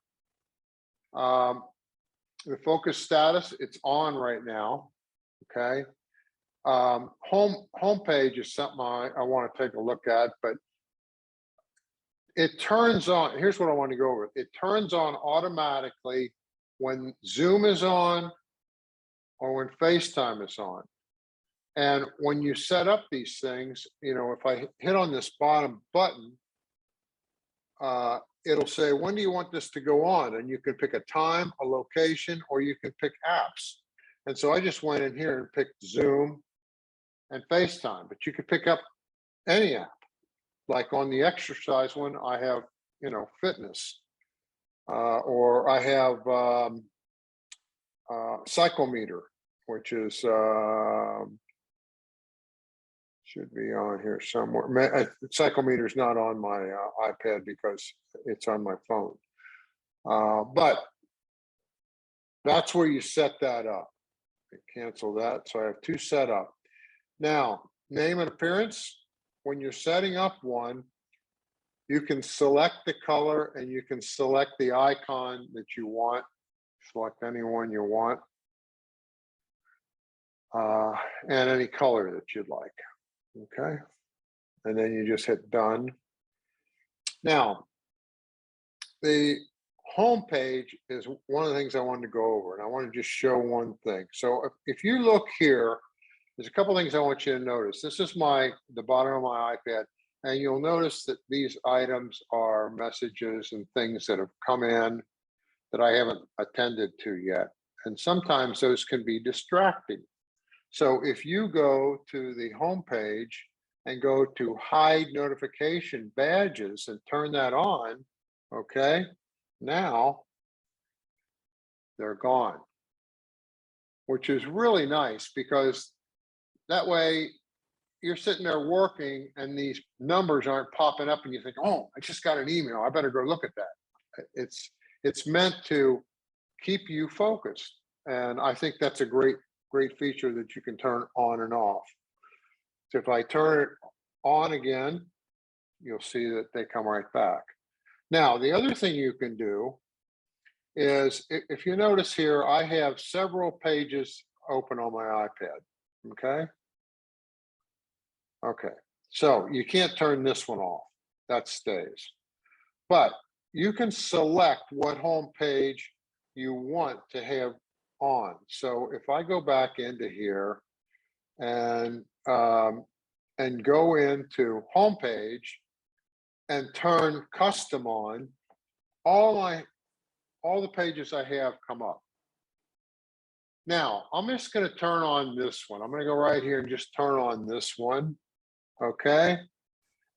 The focus status, it's on right now. Okay. Home page is something I want to take a look at, but it turns on. Here's what I want to go over. It turns on automatically when Zoom is on or when FaceTime is on. And when you set up these things, if I hit on this bottom button, it'll say, when do you want this to go on? And you can pick a time, a location, or you can pick apps. And so I just went in here and picked Zoom and FaceTime, but you could pick up any app. Like on the exercise one, I have, fitness, or I have Cyclometer, which is, should be on here somewhere. Cyclometer is not on my iPad because it's on my phone. But that's where you set that up. Cancel that. So I have two set up. Now, name and appearance. When you're setting up one, you can select the color and you can select the icon that you want. Select any one you want. And any color that you'd like. Okay. And then you just hit done. Now, the home page is one of the things I wanted to go over, and I want to just show one thing. So if you look here, there's a couple things I want you to notice. This is the bottom of my iPad, and you'll notice that these items are messages and things that have come in that I haven't attended to yet. And sometimes those can be distracting. So if you go to the home page and go to hide notification badges and turn that on, okay, now they're gone, which is really nice because that way you're sitting there working and these numbers aren't popping up and you think, oh, I just got an email. I better go look at that. It's meant to keep you focused. And I think that's a great feature that you can turn on and off. So if I turn it on again, you'll see that they come right back. Now, the other thing you can do is, if you notice here, I have several pages open on my iPad, okay? Okay, so you can't turn this one off, that stays. But you can select what home page you want to have on. So if I go back into here and go into homepage and turn custom on, all the pages I have come up. Now, I'm just going to turn on this one. I'm going to go right here and just turn on this one. Okay.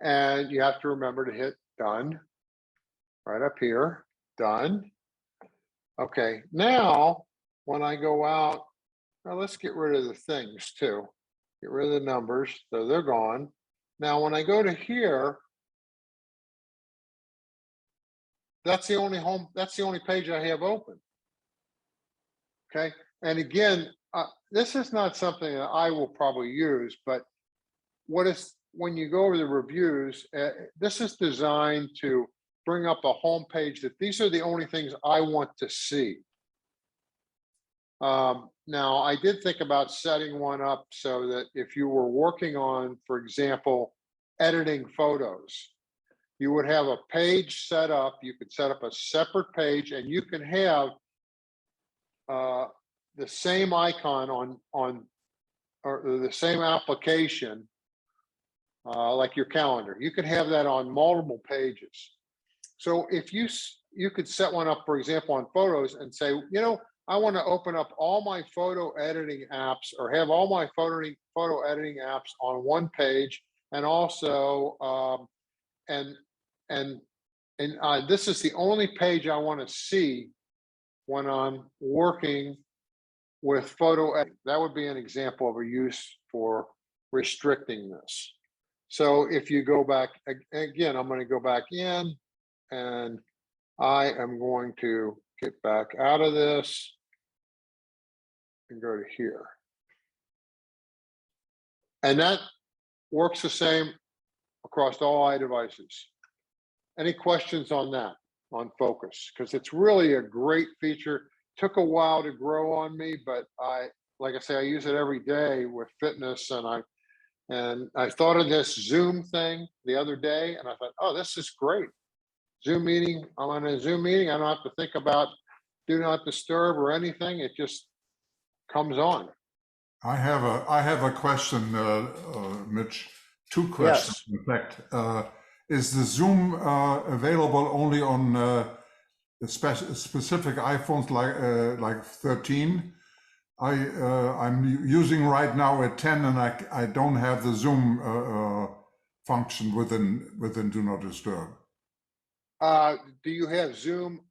And you have to remember to hit done right up here. Done. Okay. Now, when I go out, now let's get rid of the things too. Get rid of the numbers. So they're gone. Now, when I go to here, that's the only page I have open. Okay. And again, this is not something that I will probably use, but when you go over the reviews, this is designed to bring up a home page that these are the only things I want to see. Now, I did think about setting one up so that if you were working on, for example, editing photos, you would have a page set up. You could set up a separate page, and you can have the same icon on or the same application, like your calendar. You can have that on multiple pages. So if you could set one up, for example, on photos and say, you know, I want to open up all my photo editing apps, or have all my photo editing apps on one page, and also this is the only page I want to see when I'm working with photo editing. That would be an example of a use for restricting this. So if you go back again, I'm going to go back in, and I am going to get back out of this and go to here. And that works the same across all iDevices. Any questions on that, on focus? Because it's really a great feature. Took a while to grow on me, but like I say, I use it every day with fitness, and I thought of this Zoom thing the other day, and I thought, oh, this is great. Zoom meeting, I'm on a Zoom meeting. I don't have to think about do not disturb or anything. It just comes on. I have a question, Mitch. Two questions, Yes. in fact. Is the Zoom available only on specific iPhones like 13? I'm using right now a 10, and I don't have the Zoom function within Do Not Disturb. Do you have Zoom?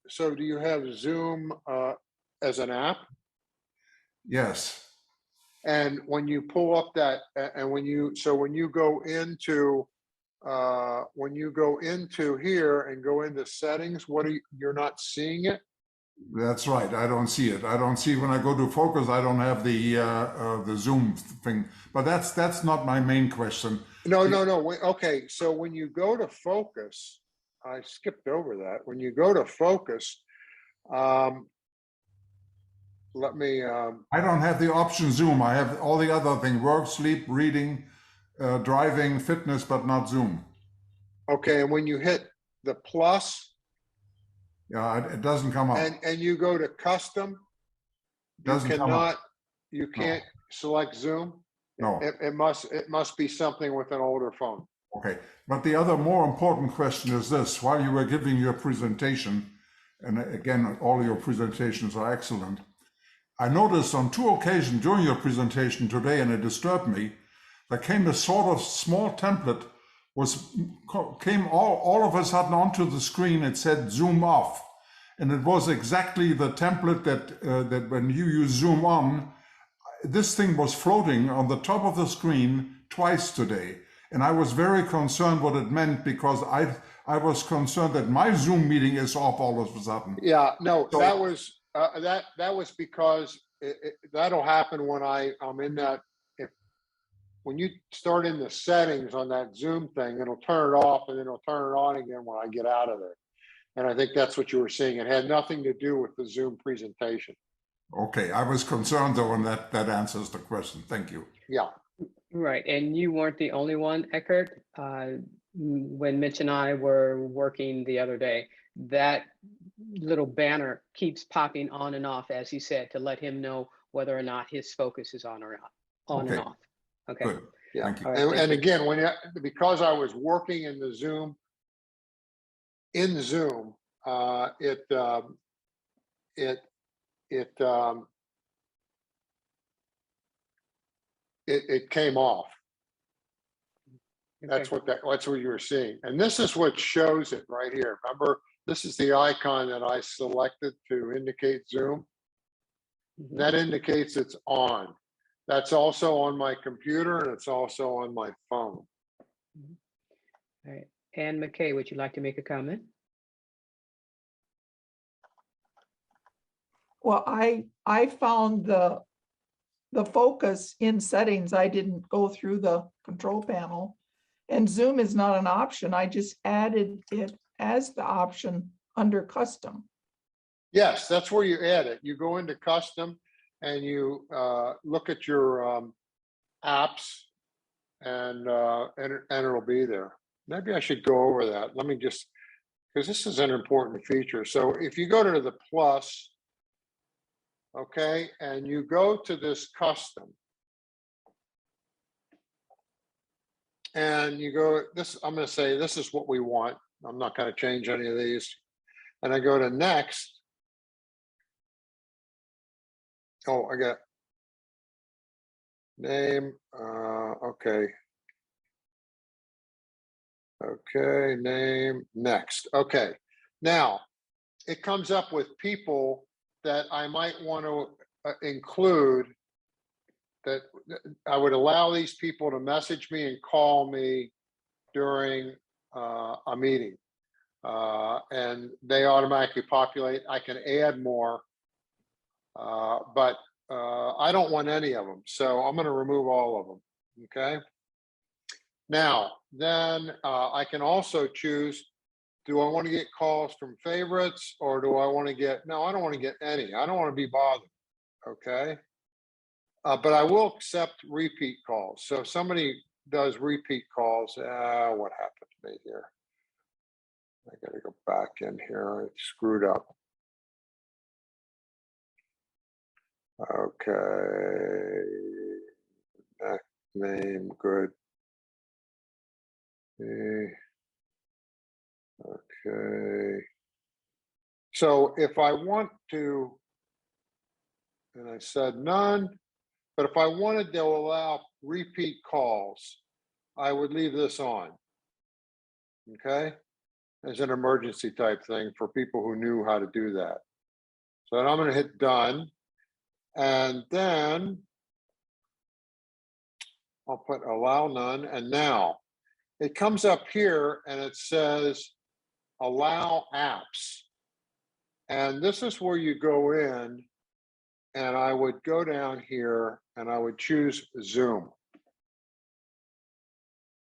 So do you have Zoom as an app? Yes. And when you pull up that, and when you go into here and go into settings, you're not seeing it? That's right. I don't see it. I don't see, when I go to focus, I don't have the Zoom thing. But that's not my main question. No. Okay, so when you go to focus, I skipped over that. When you go to focus, let me. I don't have the option Zoom. I have all the other things: work, sleep, reading, driving, fitness, but not Zoom. Okay, and when you hit the plus, yeah, it doesn't come up. And you go to custom, you can't select Zoom. No, it must be something with an older phone. Okay, but the other more important question is this: while you were giving your presentation, and again, all your presentations are excellent, I noticed on 2 occasions during your presentation today, and it disturbed me, there came a sort of small template, came all of a sudden onto the screen. It said Zoom off, and it was exactly the template that when you use Zoom on, this thing was floating on the top of the screen twice today. And I was very concerned what it meant, because I was concerned that my Zoom meeting is off all of a sudden. Yeah, no, so, that was because that'll happen when I'm in that. When you start in the settings on that Zoom thing, it'll turn it off, and then it'll turn it on again when I get out of there. And I think that's what you were seeing. It had nothing to do with the Zoom presentation. Okay, I was concerned though, and that answers the question. Thank you. Yeah. Right, and you weren't the only one, Eckert. When Mitch and I were working the other day, that little banner keeps popping on and off, as he said, to let him know whether or not his focus is on or not, on and off. Okay. Good. Yeah. Thank you. And again, because I was working in the Zoom in Zoom, it came off. That's Okay. that's what you were seeing. And this is what shows it right here. Remember, this is the icon that I selected to indicate Zoom. Mhm. That indicates it's on. That's also on my computer and it's also on my phone. All right. Ann McKay, would you like to make a comment? Well, I found the focus in settings. I didn't go through the control panel. And Zoom is not an option. I just added it as the option under custom. Yes, that's where you add it. You go into custom and you look at your apps and it'll be there. Maybe I should go over that. Let me just, because this is an important feature. So if you go to the plus, okay, and you go to this custom, and you go, this, I'm going to say, this is what we want. I'm not going to change any of these. And I go to next. Oh, I got name. Okay. Okay, name, next. Okay. Now, it comes up with people that I might want to include, that I would allow these people to message me and call me during a meeting. And they automatically populate. I can add more, but I don't want any of them. So I'm going to remove all of them. Okay. Now, then I can also choose, do I want to get calls from favorites or do I want to get, no, I don't want to get any. I don't want to be bothered. Okay. But I will accept repeat calls. So if somebody does repeat calls, what happened to me here? I got to go back in here. It screwed up. Okay. Name, good. Okay. So if I want to, and I said none, but if I wanted to allow repeat calls, I would leave this on. Okay. As an emergency type thing for people who knew how to do that. So I'm going to hit done. And then I'll put allow none. And now it comes up here and it says allow apps. And this is where you go in and I would go down here and I would choose Zoom.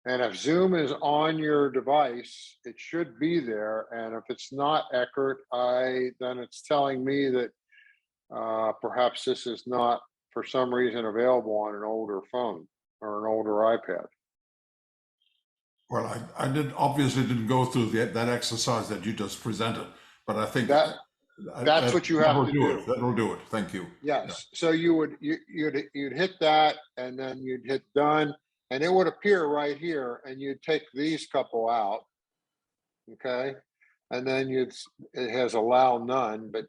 And if Zoom is on your device, it should be there. And if it's not, Eckert, then it's telling me that perhaps this is not, for some reason, available on an older phone or an older iPad. Well, I obviously didn't go through that exercise that you just presented, but I think that's what you have to do. That will do it. Thank you. Yes. Yeah. So you'd hit that, and then you'd hit done, and it would appear right here, and you'd take these couple out, okay, and then it has allow none, but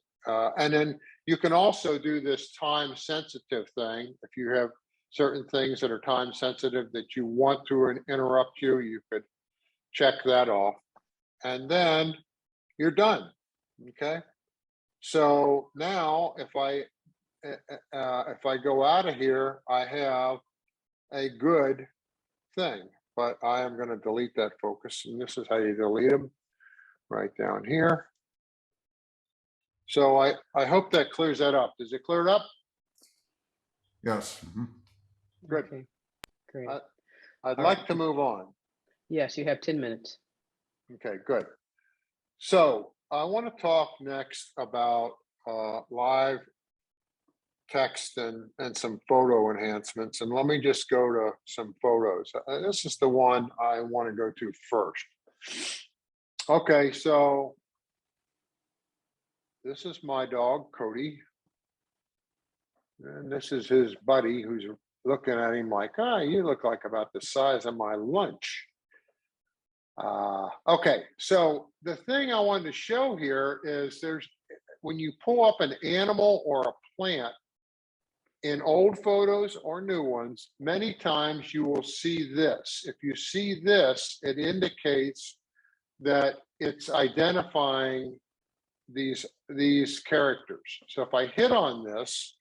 and then you can also do this time sensitive thing. If you have certain things that are time sensitive that you want to interrupt you, you could check that off, and then you're done. Okay. So now if I go out of here, I have a good thing, but I am going to delete that focus. And this is how you delete them, right down here. So I hope that clears that up. Does it clear it up? Yes. Mm-hmm. Good. Okay, great. I'd like to move on. Yes, you have 10 minutes. Okay, good. So I want to talk next about live text and some photo enhancements. And let me just go to some photos. This is the one I want to go to first. Okay, so this is my dog, Cody. And this is his buddy who's looking at him like, you look like about the size of my lunch. Okay, so the thing I wanted to show here is when you pull up an animal or a plant in old photos or new ones, many times you will see this. If you see this, it indicates that it's identifying these characters. So if I hit on this,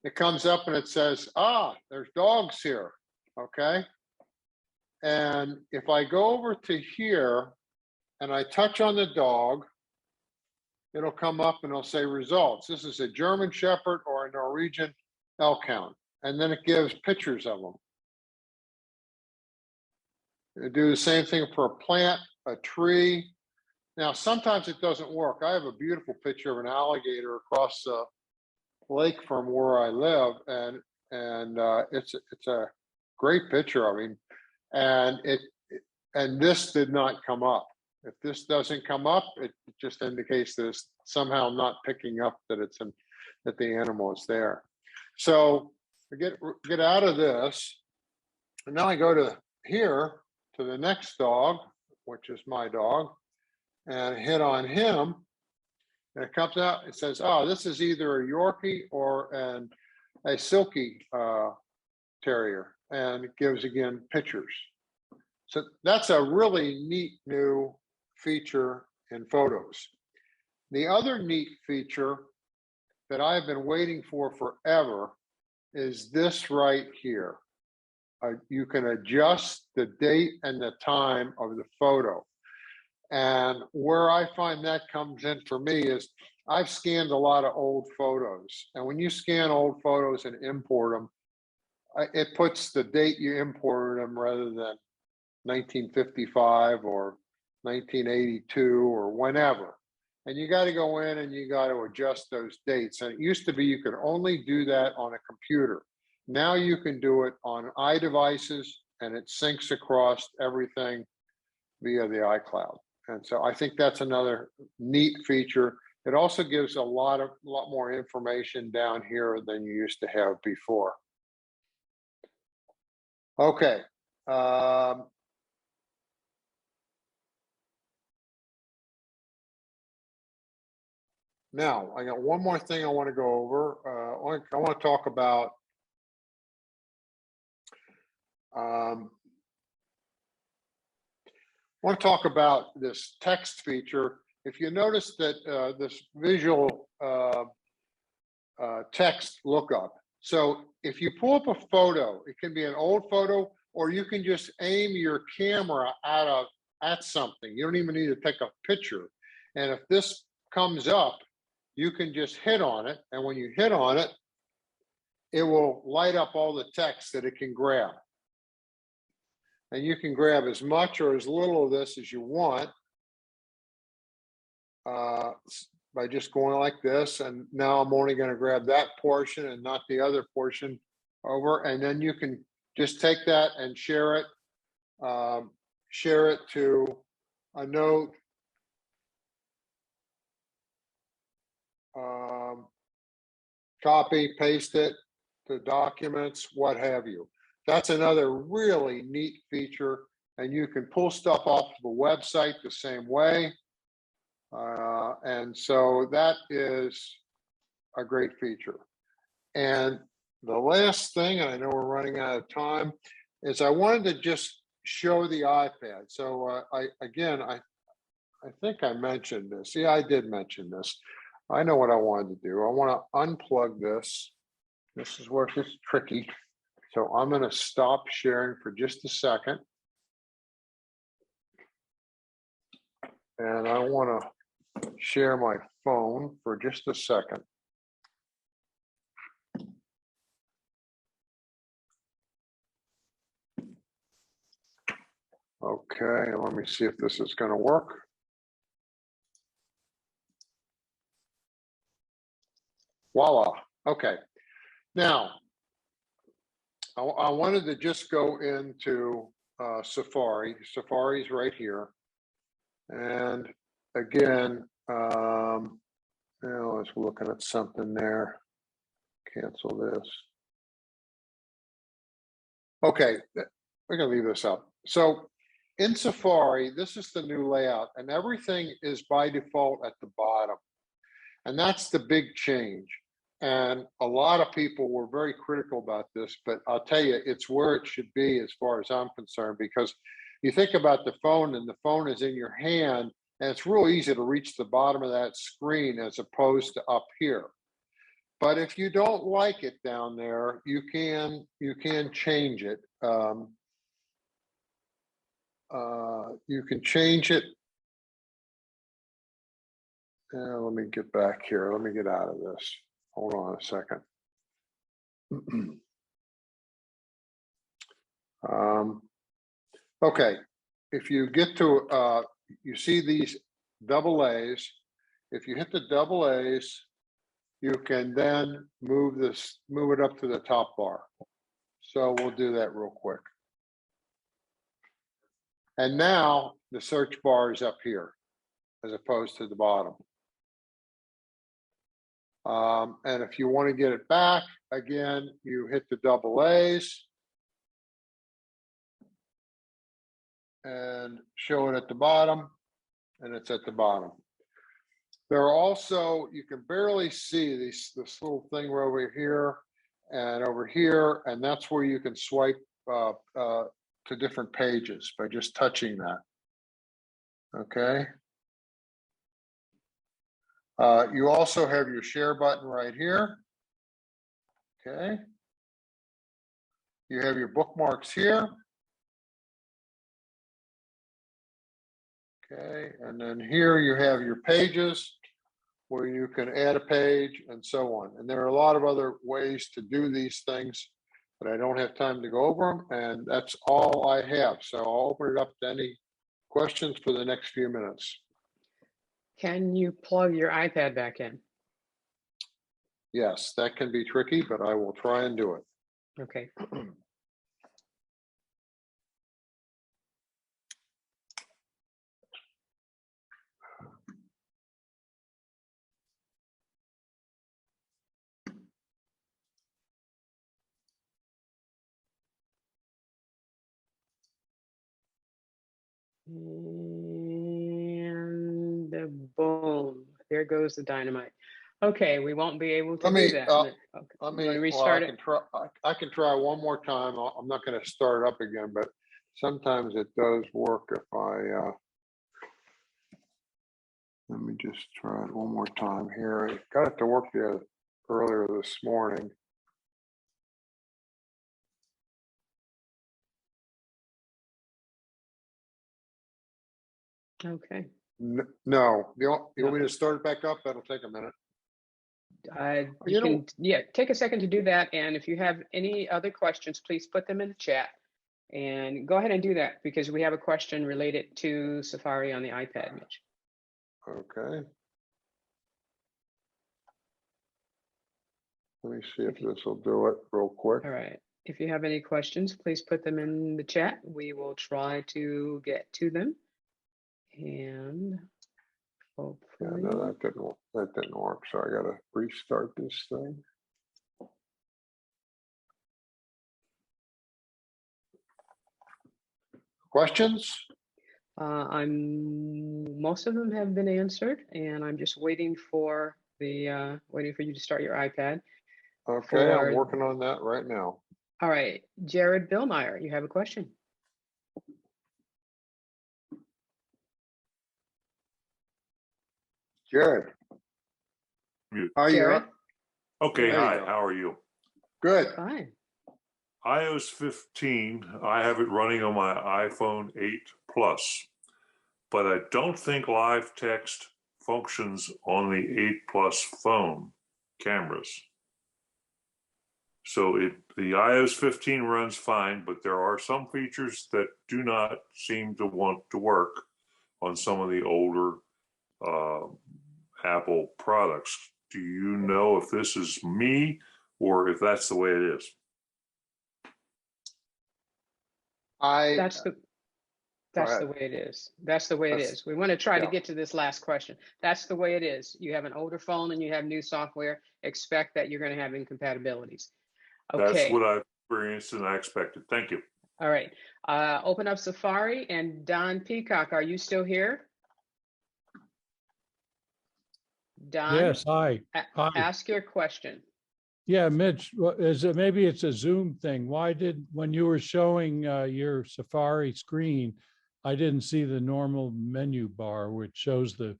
it comes up and it says, there's dogs here, okay? And if I go over to here and I touch on the dog, it'll come up and it'll say results. This is a German Shepherd or a Norwegian Elkhound. And then it gives pictures of them. It'll do the same thing for a plant, a tree. Now, sometimes it doesn't work. I have a beautiful picture of an alligator across the lake from where I live, and it's a great picture. I mean, and this did not come up. If this doesn't come up, it just indicates that it's somehow not picking up that that the animal is there. So I get out of this, and now I go to here to the next dog, which is my dog, and hit on him. And it comes out. It says, "Oh, this is either a Yorkie or a Silky Terrier," and it gives again pictures. So that's a really neat new feature in photos. The other neat feature that I've been waiting for forever is this right here. You can adjust the date and the time of the photo. And where I find that comes in for me is I've scanned a lot of old photos. And when you scan old photos and import them, it puts the date you imported them rather than 1955 or 1982 or whenever. And you got to go in and you got to adjust those dates. And it used to be you could only do that on a computer. Now you can do it on iDevices, and it syncs across everything via the iCloud. And so I think that's another neat feature. It also gives a lot more information down here than you used to have before. Okay. Now, I got one more thing I want to go over. I want to talk about this text feature. If you notice that this visual text lookup. So if you pull up a photo, it can be an old photo, or you can just aim your camera at something. You don't even need to take a picture. And if this comes up, you can just hit on it. And when you hit on it, it will light up all the text that it can grab. And you can grab as much or as little of this as you want by just going like this. And now I'm only going to grab that portion and not the other portion over. And then you can just take that and share it to a note. Copy, paste it to documents, what have you. That's another really neat feature, and you can pull stuff off the website the same way. And so that is a great feature. And the last thing, and I know we're running out of time, is I wanted to just show the iPad. So I think I mentioned this. Yeah, I did mention this. I know what I wanted to do. I want to unplug this. This is where it's tricky. So I'm going to stop sharing for just a second. And I want to share my phone for just a second. Okay, let me see if this is going to work. Voila. Okay. Now, I wanted to just go into Safari. Safari's right here. And again, I was looking at something there. Cancel this. Okay, we're going to leave this up. So in Safari, this is the new layout, and everything is by default at the bottom. And that's the big change. And a lot of people were very critical about this, but I'll tell you, it's where it should be as far as I'm concerned, because you think about the phone and the phone is in your hand, and it's real easy to reach the bottom of that screen as opposed to up here. But if you don't like it down there, you can change it. You can change it. Let me get back here. Let me get out of this. Hold on a second. Okay, if you get to, you see these double A's. If you hit the double A's, you can then move it up to the top bar. So we'll do that real quick. And now the search bar is up here as opposed to the bottom. And if you want to get it back, again, you hit the double A's and show it at the bottom, and it's at the bottom. There are also, you can barely see this little thing over here and over here, and that's where you can swipe to different pages by just touching that. Okay. You also have your share button right here. Okay. You have your bookmarks here. Okay, and then here you have your pages where you can add a page and so on. And there are a lot of other ways to do these things, but I don't have time to go over them, and that's all I have. So I'll open it up to any questions for the next few minutes. Can you plug your iPad back in? Yes, that can be tricky, but I will try and do it. Okay. And boom, there goes the dynamite. Okay, we won't be able to do that. Okay. Let me restart it. I can try one more time. I'm not going to start it up again, but sometimes it does work if I, let me just try it one more time here. I got it to work earlier this morning. Okay. No, you want me to start it back up? That'll take a minute. You can, yeah, take a second to do that. And if you have any other questions, please put them in the chat. And go ahead and do that, because we have a question related to Safari on the iPad, Mitch. Okay. Let me see if this will do it real quick. All right. If you have any questions, please put them in the chat. We will try to get to them. And hopefully. Yeah, no, that didn't work. So I got to restart this thing. Questions? Most of them have been answered, and I'm just waiting for the waiting for you to start your iPad. Okay, I'm working on that right now. All right, Jared Billmeyer, you have a question. Jared. Hi, Jared. Okay, hi, how are you? Good. Fine. iOS 15, I have it running on my iPhone 8 Plus, but I don't think live text functions on the 8 Plus phone cameras. So the iOS 15 runs fine, but there are some features that do not seem to want to work on some of the older Apple products. Do you know if this is me or if that's the way it is? That's the way it is. That's the way it is. We want to try to get to this last question. That's the way it is. You have an older phone and you have new software. Expect that you're going to have incompatibilities. Okay. That's what I experienced and I expected. Thank you. All right, open up Safari, and Don Peacock, are you still here? Don? Yes, hi. Hi. Ask your question. Yeah, Mitch, is it, maybe it's a Zoom thing. Why did, when you were showing your Safari screen, I didn't see the normal menu bar which shows the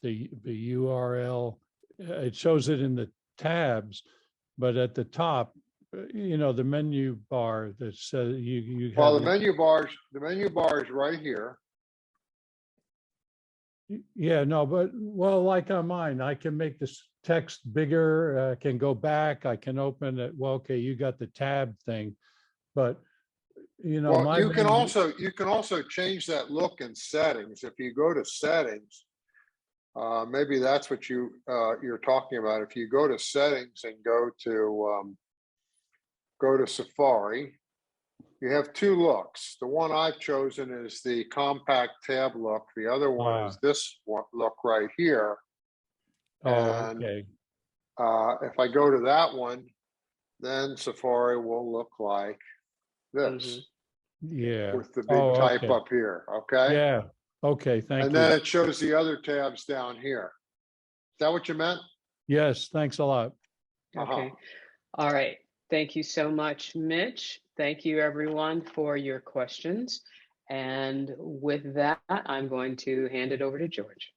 URL. It shows it in the tabs, but at the top, the menu bar that says you have. Well, the menu bar is right here. Yeah, no, but well, like on mine, I can make this text bigger, I can go back, I can open it. Well, okay, you got the tab thing, but Well, my you can main- also change that look in settings. If you go to settings, maybe that's what you're talking about. If you go to settings and go to Safari, you have two looks. The one I've chosen is the compact tab look. The other one is this one look right here. And okay. if I go to that one, then Safari will look like this. Yeah. With the big type okay. up here, okay? Yeah, okay, thank you. And then it shows the other tabs down here. Is that what you meant? Yes, thanks a lot. Okay. All right. Thank you so much, Mitch. Thank you, everyone, for your questions. And with that, I'm going to hand it over to George.